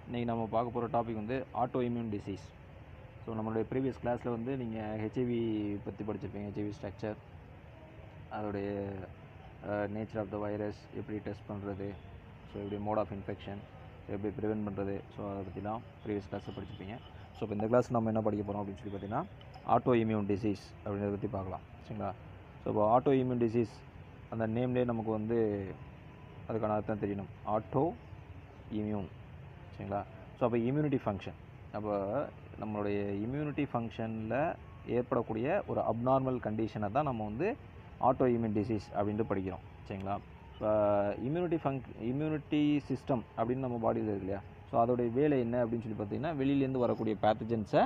இன்றைக்கி நம்ம பார்க்க போகிற டாபிக் வந்து ஆட்டோ இம்யூன் டிசீஸ். ஸோ நம்மளுடைய ப்ரீவியஸ் கிளாஸில் வந்து நீங்கள் ஹெச்ஐவி பற்றி படிச்சிருப்பீங்க. ஹெச்ஐவி ஸ்ட்ரக்சர், அதோடைய நேச்சர் ஆஃப் த வைரஸ், எப்படி டெஸ்ட் பண்ணுறது, ஸோ எப்படி மோட் ஆஃப் இன்ஃபெக்ஷன், எப்படி ப்ரிவென்ட் பண்ணுறது, ஸோ அதை பற்றிலாம் ப்ரீவியஸ் கிளாஸில் படிச்சிருப்பீங்க. ஸோ இப்போ இந்த கிளாஸ் நம்ம என்ன படிக்க போகிறோம் அப்படின்னு சொல்லி பார்த்தீங்கன்னா ஆட்டோ இம்யூன் டிசீஸ் அப்படின்றத பற்றி பார்க்கலாம். சரிங்களா? ஸோ இப்போ ஆட்டோ இம்யூன் டிசீஸ் அந்த நேம்லேயே நமக்கு வந்து அதுக்கான அர்த்தம் தெரியணும். Auto immune. சரிங்களா? ஸோ அப்போ இம்யூனிட்டி ஃபங்க்ஷன், அப்போ நம்மளுடைய இம்யூனிட்டி ஃபங்க்ஷனில் ஏற்படக்கூடிய ஒரு அப்நார்மல் கண்டிஷனை தான் நம்ம வந்து ஆட்டோ இம்யூன் டிசீஸ் அப்படின்ட்டு படிக்கிறோம். சரிங்களா? இப்போ இம்யூனிட்டி சிஸ்டம் அப்படின்னு நம்ம பாடியில் இருக்கு இல்லையா, ஸோ அதோடைய வேலை என்ன அப்படின்னு சொல்லி பார்த்தீங்கன்னா வெளியிலேருந்து வரக்கூடிய பேத்தஜென்ஸை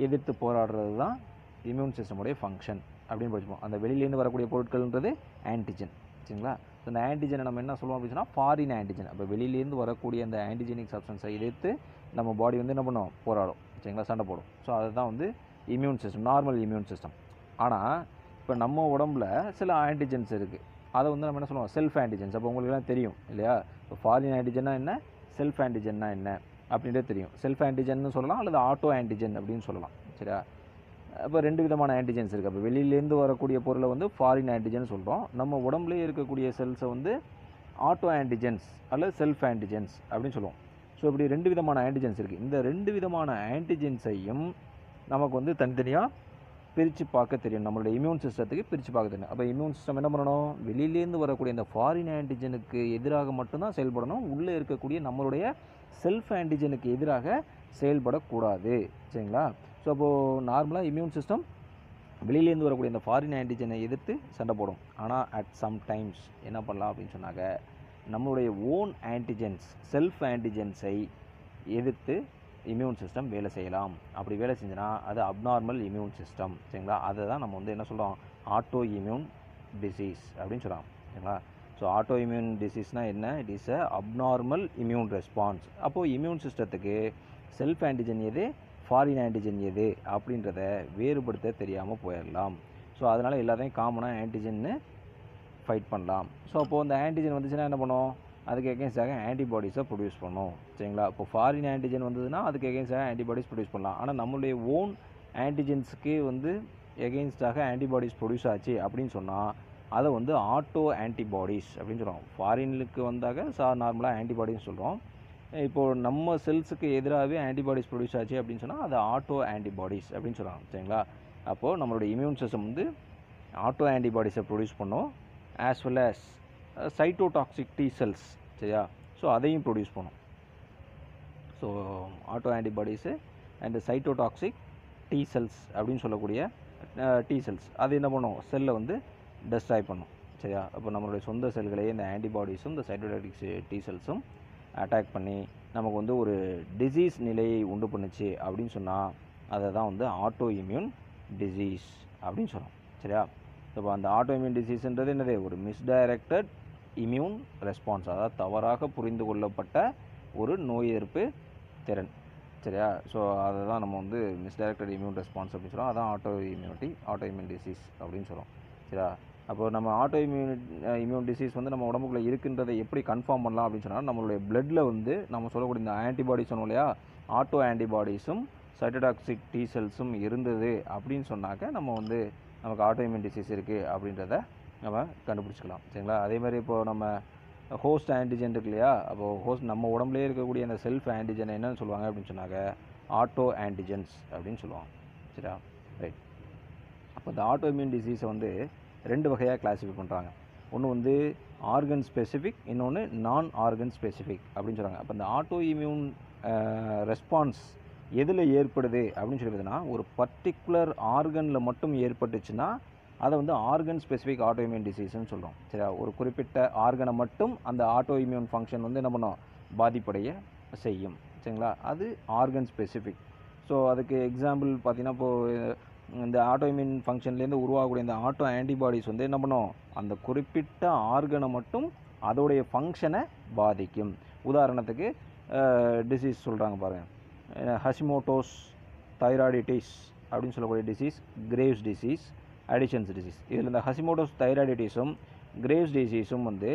எதிர்த்து போராடுறது தான் இம்யூன் சிஸ்டமுடைய ஃபங்க்ஷன் அப்படின்னு படிச்சுப்போம். அந்த வெளியிலேருந்து வரக்கூடிய பொருட்கள்ன்றது ஆன்டிஜன். சரிங்களா? ஸோ அந்த ஆன்டிஜனை நம்ம என்ன சொல்லுவோம் அப்படின்னு சொன்னால் ஃபாரின் ஆன்டிஜன். அப்போ வெளியிலேருந்து வரக்கூடிய அந்த ஆன்டிஜெனிக் சப்ஸ்டன்ஸை எதிர்த்து நம்ம பாடி வந்து என்ன பண்ணும், போராடும். சரிங்களா? சண்டை போடும். ஸோ அதுதான் வந்து immune system, normal immune system. ஆனால் இப்போ நம்ம உடம்புல சில ஆன்டிஜென்ஸ் இருக்குது. அதை வந்து நம்ம என்ன சொல்லுவோம், செல்ஃப் ஆன்டிஜென்ஸ். அப்போ உங்களுக்குலாம் தெரியும் இல்லையா, இப்போ ஃபாரின் ஆன்டிஜன்னா என்ன, செல்ஃப் ஆன்டிஜன்னா என்ன அப்படின்றது தெரியும். செல்ஃப் ஆன்டிஜன்னு சொல்லலாம் அல்லது ஆட்டோ ஆன்டிஜன் அப்படின்னு சொல்லலாம். சரியா? இப்போ ரெண்டு விதமான ஆன்டிஜென்ஸ் இருக்குது. அப்போ வெளியிலேருந்து வரக்கூடிய பொருளை வந்து ஃபாரின் ஆன்டிஜன் சொல்கிறோம். நம்ம உடம்புலேயே இருக்கக்கூடிய செல்ஸை வந்து ஆட்டோ ஆன்டிஜென்ஸ் அல்லது செல்ஃப் ஆன்டிஜென்ஸ் அப்படின்னு சொல்லுவோம். ஸோ இப்படி ரெண்டு விதமான ஆன்டிஜென்ஸ் இருக்குது. இந்த ரெண்டு விதமான ஆன்டிஜென்ஸையும் நமக்கு வந்து தனித்தனியாக பிரித்து பார்க்க தெரியும். நம்மளுடைய இம்யூன் சிஸ்டத்துக்கு பிரித்து பார்க்க தெரியும். அப்போ இம்யூன் சிஸ்டம் என்ன பண்ணணும், வெளியிலேருந்து வரக்கூடிய இந்த ஃபாரின் ஆன்டிஜனுக்கு எதிராக மட்டும்தான் செயல்படணும். உள்ளே இருக்கக்கூடிய நம்மளுடைய செல்ஃப் ஆன்டிஜனுக்கு எதிராக செயல்படக்கூடாது. சரிங்களா? ஸோ அப்போது நார்மலாக இம்யூன் சிஸ்டம் வெளியிலேருந்து வரக்கூடிய இந்த ஃபாரின் ஆன்டிஜனை எதிர்த்து சண்டை போடும். ஆனால் அட் சம் டைம்ஸ் என்ன பண்ணலாம் அப்படின்னு சொன்னாங்க, நம்மளுடைய ஓன் ஆன்டிஜென்ஸ், செல்ஃப் ஆன்டிஜென்ஸை எதிர்த்து இம்யூன் சிஸ்டம் வேலை செய்யலாம். அப்படி வேலை செஞ்சுன்னா அது அப்நார்மல் இம்யூன் சிஸ்டம். சரிங்களா? அதை தான் நம்ம வந்து என்ன சொல்கிறோம், ஆட்டோ இம்யூன் டிசீஸ் அப்படின்னு சொல்கிறோம். சரிங்களா? ஸோ ஆட்டோ இம்யூன் டிசீஸ்னால் என்ன, it is a abnormal immune response. அப்போது இம்யூன் சிஸ்டத்துக்கு செல்ஃப் ஆன்டிஜன் எது, ஃபாரின் ஆன்டிஜன் எது அப்படின்றத வேறுபடுத்த தெரியாமல் போயிடலாம். ஸோ அதனால் எல்லாத்தையும் காமனாக ஆன்டிஜன்னு ஃபைட் பண்ணலாம். ஸோ அப்போது அந்த ஆன்டிஜன் வந்துச்சுன்னா என்ன பண்ணும், அதுக்கு எகென்ஸ்டாக ஆன்டிபாடிஸை ப்ரொடியூஸ் பண்ணும். சரிங்களா? இப்போ ஃபாரின் ஆன்டிஜன் வந்ததுன்னா அதுக்கு எகென்ஸ்டாக ஆன்டிபாடிஸ் ப்ரொடியூஸ் பண்ணலாம். ஆனால் நம்மளுடைய ஓன் ஆன்டிஜென்ஸுக்கு வந்து எகென்ஸ்டாக ஆன்டிபாடிஸ் ப்ரொடியூஸ் ஆச்சு அப்படின்னு சொன்னால் அதை வந்து ஆட்டோ ஆன்டிபாடிஸ் அப்படின்னு சொல்கிறோம். ஃபாரினுக்கு வந்தாக நார்மலாக ஆன்டிபாடின்னு சொல்கிறோம். இப்போது நம்ம செல்ஸுக்கு எதிராகவே ஆன்டிபாடிஸ் ப்ரொடியூஸ் ஆச்சு அப்படின்னு சொன்னால் அது ஆட்டோ ஆன்டிபாடிஸ் அப்படின்னு சொல்கிறாங்க. சரிங்களா? அப்போது நம்மளுடைய இம்யூன் சிஸ்டம் வந்து ஆட்டோ ஆன்டிபாடிஸை ப்ரொடியூஸ் பண்ணும், as well as cytotoxic T cells. சரியா? ஸோ அதையும் ப்ரொடியூஸ் பண்ணும். So auto antibodies and cytotoxic T cells அப்படின்னு சொல்லக்கூடிய டி செல்ஸ் அது என்ன பண்ணும், செல்லை வந்து டெஸ்ட்ராய் பண்ணும். சரியா? அப்போ நம்மளுடைய சொந்த செல்களையே இந்த ஆன்டிபாடிஸும் இந்த சைட்டோடாக்சிக் டி செல்ஸும் அட்டாக் பண்ணி நமக்கு வந்து ஒரு டிசீஸ் நிலையை உண்டு பண்ணுச்சு அப்படின்னு சொன்னால் அதை தான் வந்து ஆட்டோ இம்யூன் டிசீஸ் அப்படின்னு சொல்கிறோம். சரியா? இப்போ அந்த ஆட்டோ இம்யூன் டிசீஸ்ன்றது என்னது, ஒரு மிஸ்டைரக்டட் இம்யூன் ரெஸ்பான்ஸ், அதாவது தவறாக புரிந்து கொள்ளப்பட்ட ஒரு நோய் எதிர்ப்பு திறன். சரியா? ஸோ அதை தான் நம்ம வந்து மிஸ்டைரக்டட் இம்யூன் ரெஸ்பான்ஸ் அப்படின்னு சொல்கிறோம். அதான் ஆட்டோ இம்யூன் டிசீஸ் அப்படின்னு சொல்கிறோம். சரியா? அப்போது நம்ம ஆட்டோ இம்யூன் டிசீஸ் வந்து நம்ம உடம்புக்குள்ளே இருக்குன்றதை எப்படி கன்ஃபார்ம் பண்ணலாம் அப்படின்னு சொன்னால், நம்மளுடைய பிளட்டில் வந்து நம்ம சொல்லக்கூடிய இந்த ஆன்டிபாடிஸ் சொன்னோம் இல்லையா, ஆட்டோ ஆன்டிபாடிஸும் சைட்டோடாக்சிக் டி செல்ஸும் இருந்தது அப்படின்னு சொன்னாக்க நம்ம வந்து நமக்கு ஆட்டோ இம்யூன் டிசீஸ் இருக்குது அப்படின்றத நம்ம கண்டுபிடிச்சிக்கலாம். சரிங்களா? அதே மாதிரி இப்போது நம்ம ஹோஸ்ட் ஆன்டிஜன் இருக்கு இல்லையா, அப்போது ஹோஸ்ட் நம்ம உடம்புலேயே இருக்கக்கூடிய அந்த செல்ஃப் ஆன்டிஜன் என்னன்னு சொல்லுவாங்க அப்படின்னு சொன்னாக்க ஆட்டோ ஆன்டிஜன்ஸ் அப்படின்னு சொல்லுவாங்க. சரியா? ரைட். அப்போ இந்த ஆட்டோ இம்யூன் டிசீஸை வந்து ரெண்டு வகையாக கிளாஸிஃபை பண்ணுறாங்க. ஒன்று வந்து ஆர்கன் ஸ்பெசிஃபிக், இன்னொன்று நான் ஆர்கன் ஸ்பெசிஃபிக் அப்படின்னு சொல்கிறாங்க. அப்போ இந்த ஆட்டோ இம்யூன் ரெஸ்பான்ஸ் எதில் ஏற்படுது அப்படின்னு சொல்லி பார்த்தீங்கன்னா, ஒரு பர்டிகுலர் ஆர்கனில் மட்டும் ஏற்பட்டுச்சுன்னா அதை வந்து ஆர்கன் ஸ்பெசிஃபிக் ஆட்டோ இம்யூன் டிசீஸ்ன்னு சொல்கிறோம். சரியா? ஒரு குறிப்பிட்ட ஆர்கனை மட்டும் அந்த ஆட்டோ இம்யூன் ஃபங்க்ஷன் வந்து என்ன பண்ணும், பாதிப்படைய செய்யும். சரிங்களா? அது ஆர்கன் ஸ்பெசிஃபிக். ஸோ அதுக்கு எக்ஸாம்பிள் பார்த்தீங்கன்னா, இப்போது இந்த ஆட்டோ இம்யூன் ஃபங்க்ஷன்லேருந்து உருவாகக்கூடிய இந்த ஆட்டோ ஆன்டிபாடிஸ் வந்து என்ன பண்ணும், அந்த குறிப்பிட்ட ஆர்கனை மட்டும் அதோடைய ஃபங்க்ஷனை பாதிக்கும். உதாரணத்துக்கு டிசீஸ் சொல்கிறாங்க பாருங்கள், ஹஷிமோட்டோஸ் தைராய்டிட்டிஸ் அப்படின்னு சொல்லக்கூடிய disease, graves disease, additions disease. இதில் இந்த ஹஷிமோட்டோஸ் தைராய்டிட்டிஸும் கிரேவ்ஸ் டிசீஸும் வந்து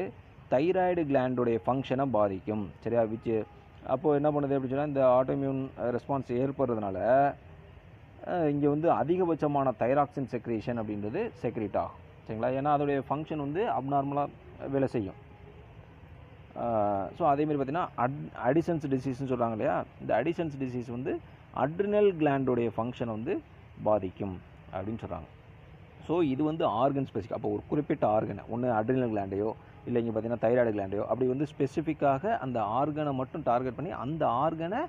தைராய்டு கிளாண்டுடைய ஃபங்க்ஷனை பாதிக்கும். சரியா? அப்போது என்ன பண்ணுது அப்படின்னு சொன்னால் இந்த ஆட்டோமியூன் ரெஸ்பான்ஸ் ஏற்படுறதுனால இங்கே வந்து அதிகபட்சமான தைராக்சின் செக்ரேஷன் அப்படின்றது செக்ரேட் ஆகும். சரிங்களா? ஏன்னா அதோடைய ஃபங்க்ஷன் வந்து அப்நார்மலாக வேலை செய்யும். ஸோ அதேமாதிரி பார்த்திங்கன்னா அடிசன்ஸ் டிசீஸ்னு சொல்கிறாங்க இல்லையா, இந்த அடிசன்ஸ் டிசீஸ் வந்து அட்ரினல் கிளாண்டோடைய ஃபங்க்ஷனை வந்து பாதிக்கும் அப்படின்னு சொல்கிறாங்க. ஸோ இது வந்து ஆர்கன் ஸ்பெசிஃபிக். அப்போ ஒரு குறிப்பிட்ட ஆர்கனை ஒன்று அட்ரினல் கிளாண்டையோ இல்லை இங்கே பார்த்திங்கன்னா தைராய்டு கிளாண்டையோ அப்படி வந்து ஸ்பெசிஃபிக்காக அந்த ஆர்கனை மட்டும் டார்கெட் பண்ணி அந்த ஆர்கனை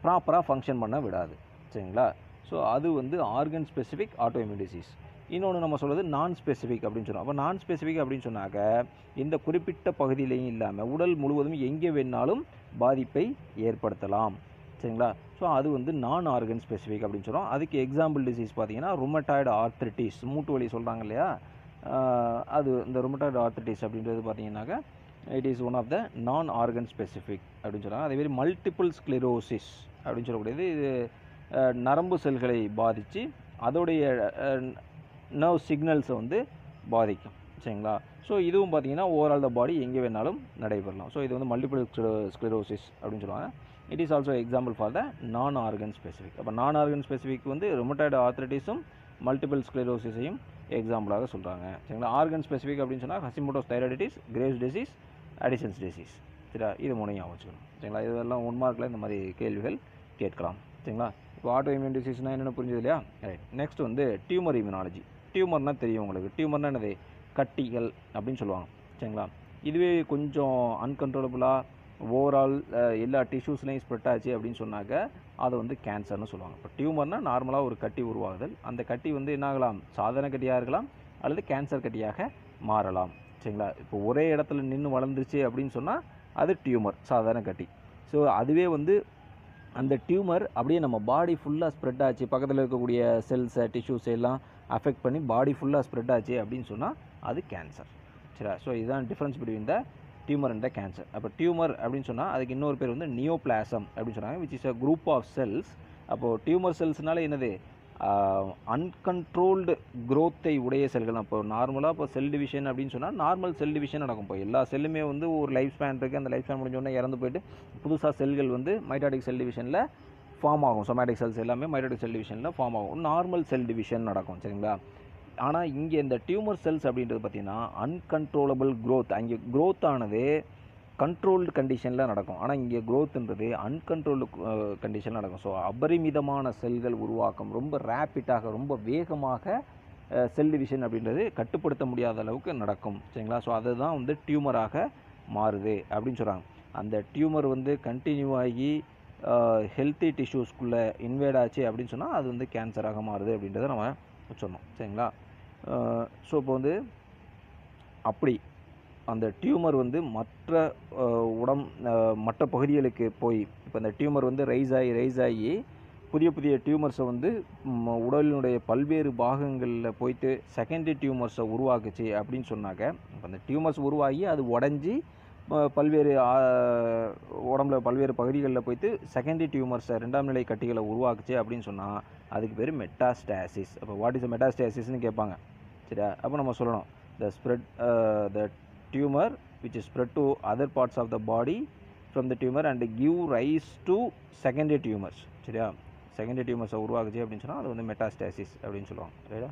ப்ராப்பராக ஃபங்க்ஷன் பண்ண விடாது. சரிங்களா? ஸோ அது வந்து ஆர்கன் ஸ்பெசிஃபிக் ஆட்டோஇம்யூன் டிசீஸ். இன்னொன்று நம்ம சொல்கிறது நான் ஸ்பெசிஃபிக் அப்படின்னு சொன்னோம். அப்போ நான் ஸ்பெசிஃபிக் அப்படின்னு சொன்னாக்க இந்த குறிப்பிட்ட பகுதியிலையும் இல்லாமல் உடல் முழுவதும் எங்கே வேணாலும் பாதிப்பை ஏற்படுத்தலாம். சரிங்களா? ஸோ அது வந்து நான் ஆர்கன் ஸ்பெசிஃபிக் அப்படின்னு சொல்கிறோம். அதுக்கு எக்ஸாம்பிள் டிசீஸ் பார்த்தீங்கன்னா ருமட்டாய்டு ஆர்த்ரிட்டிஸ், மூட்டு வலி சொல்கிறாங்க இல்லையா, அது இந்த ருமட்டாய்டு ஆர்த்ரிட்டிஸ் அப்படின்றது பார்த்தீங்கன்னாக்கா it is one of the non organ specific அப்படின்னு சொல்கிறாங்க. அதேமாதிரி மல்டிபிள் ஸ்க்ளெரோசிஸ் அப்படின்னு சொல்லக்கூடியது இது நரம்பு செல்களை பாதித்து அதோடைய நர்வ் சிக்னல்ஸை வந்து பாதிக்கும். சரிங்களா? ஸோ இதுவும் பார்த்தீங்கன்னா ஓவரால் த பாடி எங்கே வேணாலும் நடைபெறலாம். ஸோ இது வந்து மல்டிபிள் ஸ்க்ளெரோசிஸ் அப்படின்னு சொல்லுவாங்க. It is also example for the non organ specific. அப்போ நான் ஆர்கன் ஸ்பெசிஃபிக் வந்து ருமட்டாய்டு ஆர்த்ரைட்டிஸும் மல்டிபிள் ஸ்க்ளெரோசிஸையும் எக்ஸாம்பிளாக சொல்கிறாங்க. சரிங்களா? ஆர்கன் ஸ்பெசிஃபிக் அப்படின்னு சொன்னால் Hashimoto's thyroiditis, Graves disease, Addison's disease. சரியா? இது மூணையும் வச்சுக்கணும். சரிங்களா? இதெல்லாம் 1 மார்க்கில் இந்த மாதிரி கேள்விகள் கேட்கலாம். சரிங்களா? இப்போ ஆட்டோ இம்யூன் டிசீஸ்னால் என்னென்ன புரிஞ்சது இல்லையா? ரைட். நெக்ஸ்ட் வந்து டியூமர் இம்யூனாலஜி. டியூமர்னால் தெரியும் உங்களுக்கு. டியூமர்னால் என்னது? கட்டிகள் அப்படின்னு சொல்லுவாங்க. சரிங்களா? இதுவே கொஞ்சம் அன்கண்ட்ரோலபுளாக ஓவரால் எல்லா டிஷ்யூஸ்லையும் ஸ்ப்ரெட் ஆச்சு அப்படின்னு சொன்னாக்க அதை வந்து கேன்சர்னு சொல்லுவாங்க. இப்போ டியூமர்னால் நார்மலாக ஒரு கட்டி உருவாகுதல். அந்த கட்டி வந்து என்ன ஆகலாம்? சாதாரண கட்டியாக இருக்கலாம் அல்லது கேன்சர் கட்டியாக மாறலாம். சரிங்களா? இப்போ ஒரே இடத்துல நின்று வளர்ந்துச்சு அப்படின்னு சொன்னால் அது டியூமர், சாதாரண கட்டி. ஸோ அதுவே வந்து அந்த டியூமர் அப்படியே நம்ம பாடி ஃபுல்லாக ஸ்ப்ரெட் ஆச்சு, பக்கத்தில் இருக்கக்கூடிய செல்ஸை டிஷ்யூஸ் எல்லாம் அஃபெக்ட் பண்ணி பாடி ஃபுல்லாக ஸ்ப்ரெட் ஆச்சு அப்படின்னு சொன்னால் அது கேன்சர். சரியா? ஸோ இதுதான் difference between the tumour and the cancer. அப்போ டியூமர் அப்படின்னு சொன்னால் அதுக்கு இன்னொரு பேர் வந்து நியோபிளாசம் அப்படின்னு சொன்னாங்க, which is a group of cells. அப்போது டியூமர் செல்ஸ்னால என்னது? அன்கண்ட்ரோல்டு க்ரோத்தை உடைய செல்கள். அப்போ நார்மலாக இப்போ செல் டிவிஷன் அப்படின்னு சொன்னால் நார்மல் செல் டிவிஷன் நடக்கும். இப்போ எல்லா செல்லுமே வந்து ஒரு லைஃப் ஸ்பேன் இருக்குது. அந்த லைஃப் ஸ்பேன் முடிஞ்சோடனே இறந்து போயிட்டு புதுசாக செல்கள் வந்து மைட்டாடிக் செல் டிவிஷனில் ஃபார்ம் ஆகும். சொமேட்டிக் செல்ஸ் எல்லாமே மைட்டாடிக் செல் டிவிஷனில் ஃபார்ம் ஆகும். நார்மல் செல் டிவிஷன் நடக்கும். சரிங்களா? ஆனால் இங்கே இந்த டியூமர் செல்ஸ் அப்படின்றது பார்த்திங்கன்னா அன்கண்ட்ரோலபிள் க்ரோத். அங்கே க்ரோத் ஆனது கண்ட்ரோல்டு கண்டிஷனில் நடக்கும். ஆனால் இங்கே க்ரோத்துன்றது அன்கண்ட்ரோல்டு கண்டிஷனில் நடக்கும். ஸோ அபரிமிதமான செல்கள் உருவாக்கம், ரொம்ப ரேப்பிட்டாக ரொம்ப வேகமாக செல் டிவிஷன் அப்படின்றது கட்டுப்படுத்த முடியாத அளவுக்கு நடக்கும். சரிங்களா? ஸோ அதுதான் வந்து டியூமராக மாறுது அப்படின்னு சொல்கிறாங்க. அந்த டியூமர் வந்து கண்டினியூ ஆகி ஹெல்த்தி டிஷ்யூஸ்குள்ளே இன்வேட் ஆச்சு அப்படின்னு சொன்னால் அது வந்து கேன்சராக மாறுது அப்படின்றத நம்ம சொன்னோம். சரிங்களா? ஸோ இப்போ வந்து அப்படி அந்த டியூமர் வந்து மற்ற மற்ற பகுதிகளுக்கு போய் இப்போ இந்த டியூமர் வந்து ரைஸ் ஆகி புதிய புதிய டியூமர்ஸை வந்து உடலினுடைய பல்வேறு பாகங்களில் போயிட்டு செகண்டரி டியூமர்ஸை உருவாக்குச்சு அப்படின்னு சொன்னாக்க, இப்போ அந்த டியூமர்ஸ் உருவாகி அது உடஞ்சி பல்வேறு உடம்புல பல்வேறு பகுதிகளில் போயிட்டு செகண்டரி டியூமர்ஸை 2ஆம் நிலை கட்டிகளை உருவாக்குச்சு அப்படின்னு சொன்னால் அதுக்கு பேர் மெட்டாஸ்டாசிஸ். அப்போ வாட் இஸ் மெட்டாஸ்டாசிஸ்ன்னு கேட்பாங்க. சரியா? அப்போ நம்ம சொல்லணும் the tumor which is spread to other parts of the body from the tumor and give rise to secondary tumors. சரியா? செகண்டரி டியூமர்ஸை உருவாக்குச்சு அப்படின்னு சொன்னால் அது வந்து மெட்டாஸ்டாசிஸ் அப்படின்னு சொல்லுவாங்க. ரைட்டா?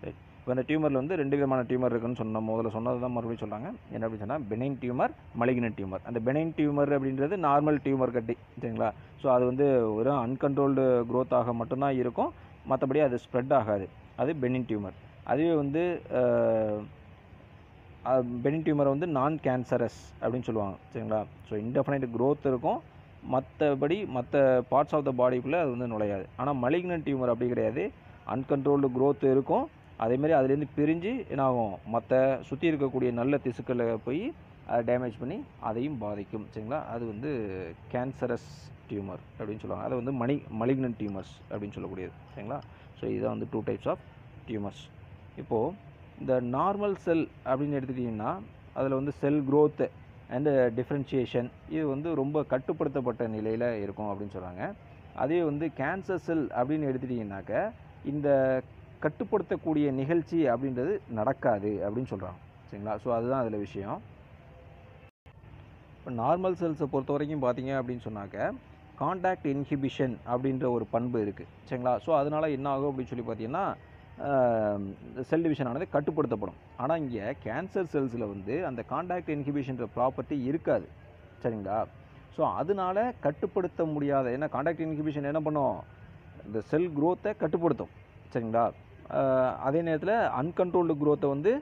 ரைட். இப்போ அந்த டியூமரில் வந்து 2 விதமான டியூமர் இருக்குன்னு முதல்ல சொன்னது தான் மறுபடியும் சொல்கிறாங்க. என்ன அப்படின்னு சொன்னால் பெனைன் டியூமர், மலிக்னன்ட் டியூமர். அந்த பெனைன் டியூமர் அப்படின்றது நார்மல் டியூமர் கட்டி. சரிங்களா? ஸோ அது வந்து ஒரு அன்கண்ட்ரோல்டு க்ரோத்தாக மட்டும்தான் இருக்கும், மற்றபடி அது ஸ்ப்ரெட் ஆகாது. அது பெனின் டியூமர். அதுவே வந்து பெனின் டியூமரை வந்து நான் கேன்சரஸ் அப்படின்னு சொல்லுவாங்க. சரிங்களா? ஸோ இன்டெஃபினைட் க்ரோத் இருக்கும், மற்றபடி மற்ற பார்ட்ஸ் ஆஃப் த பாடிக்குள்ளே அது வந்து நுழையாது. ஆனால் மலிக்னன்ட் டியூமர் அப்படி கிடையாது. அன்கண்ட்ரோல்டு க்ரோத் இருக்கும், அதேமாதிரி அதுலேருந்து பிரிஞ்சு என்னாகும், மற்ற சுற்றி இருக்கக்கூடிய நல்ல திசுக்களை போய் அதை டேமேஜ் பண்ணி அதையும் பாதிக்கும். சரிங்களா? அது வந்து கேன்சரஸ் டியூமர் அப்படின்னு சொல்லுவாங்க. அதை வந்து மலிக்னன்ட் டியூமர்ஸ் அப்படின்னு சொல்லக்கூடியது. சரிங்களா? ஸோ இதுதான் வந்து 2 டைப்ஸ் ஆஃப் டியூமர்ஸ். இப்போது இந்த நார்மல் செல் அப்படின்னு எடுத்துக்கிட்டிங்கன்னா அதில் வந்து செல் க்ரோத்து அண்டு டிஃப்ரென்ஷியேஷன் இது வந்து ரொம்ப கட்டுப்படுத்தப்பட்ட நிலையில் இருக்கும் அப்படின்னு சொல்கிறாங்க. அதே வந்து கேன்சர் செல் அப்படின்னு எடுத்துட்டிங்கனாக்க இந்த கட்டுப்படுத்தக்கூடிய நிகழ்ச்சி அப்படின்றது நடக்காது அப்படின்னு சொல்கிறாங்க. சரிங்களா? ஸோ அதுதான் அதில் விஷயம். இப்போ நார்மல் செல்ஸை பொறுத்த வரைக்கும் பார்த்தீங்க அப்படின்னு சொன்னாக்க காண்டாக்ட் இன்ஹிபிஷன் அப்படின்ற ஒரு பண்பு இருக்குது, சரிங்களா. ஸோ அதனால் என்ன ஆகும் அப்படின்னு சொல்லி பார்த்தீங்கன்னா செல் டிவிஷன் ஆனது கட்டுப்படுத்தப்படும். ஆனால் இங்கே கேன்சர் செல்ஸில் வந்து அந்த காண்டாக்ட் இன்ஹிபிஷன்ற ப்ராப்பர்ட்டி இருக்காது, சரிங்களா. ஸோ அதனால கட்டுப்படுத்த முடியாத, ஏன்னா காண்டாக்ட் இன்ஹிபிஷன் என்ன பண்ணும், இந்த செல் க்ரோத்தை கட்டுப்படுத்தும், சரிங்களா. அதே நேரத்தில் அன்கண்ட்ரோல்டு க்ரோத்தை வந்து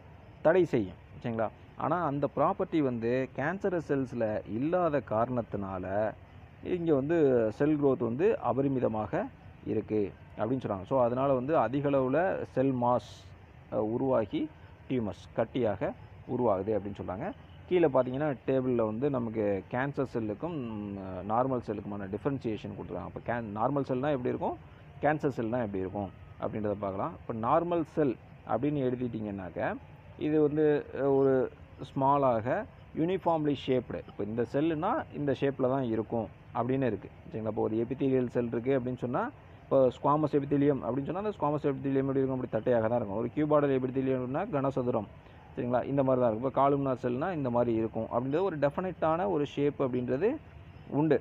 தடை செய்யும், சரிங்களா. ஆனால் அந்த ப்ராப்பர்ட்டி வந்து கேன்சரஸ் செல்ஸில் இல்லாத காரணத்தினால இங்கே வந்து செல் க்ரோத் வந்து அபரிமிதமாக இருக்குது அப்படின்னு சொல்கிறாங்க. ஸோ அதனால் வந்து அதிகளவில் செல் மாஸ் உருவாகி டியூமர்ஸ் கட்டியாக உருவாகுது அப்படின்னு சொல்கிறாங்க. கீழே பார்த்தீங்கன்னா டேபிளில் வந்து நமக்கு கேன்சர் செல்லுக்கும் நார்மல் செல்லுக்குமான டிஃப்ரென்சியேஷன் கொடுத்துருக்காங்க. இப்போ நார்மல் செல்னால் எப்படி இருக்கும், கேன்சர் செல்னால் எப்படி இருக்கும் அப்படின்றத பார்க்கலாம். இப்போ நார்மல் செல் அப்படின்னு எழுதிட்டிங்கன்னாக்க இது வந்து ஒரு ஸ்மாலாக யூனிஃபார்ம்லி ஷேப்டு, இப்போ இந்த செல்லுனா இந்த ஷேப்பில் தான் இருக்கும் அப்படின்னு இருக்குது, சரிங்களா. இப்போ ஒரு எபித்தீலியல் செல் இருக்குது அப்படின்னு சொன்னால், இப்போ ஸ்குவாமஸ் எபித்தீலியம் அப்படின்னு சொன்னால் அந்த ஸ்குவாமஸ் எபித்தீலியம் எப்படி இருக்கும், அப்படி தட்டையாக தான் இருக்கும். ஒரு கியூபார்டல் எபித்தீலியம்னா கனசதுரம், சரிங்களா, இந்த மாதிரி தான் இருக்கும். இப்போ காலும்னார் செல்னால் இந்த மாதிரி இருக்கும் அப்படின்றது ஒரு டெஃபினட்டான ஒரு ஷேப் அப்படின்றது உண்டு,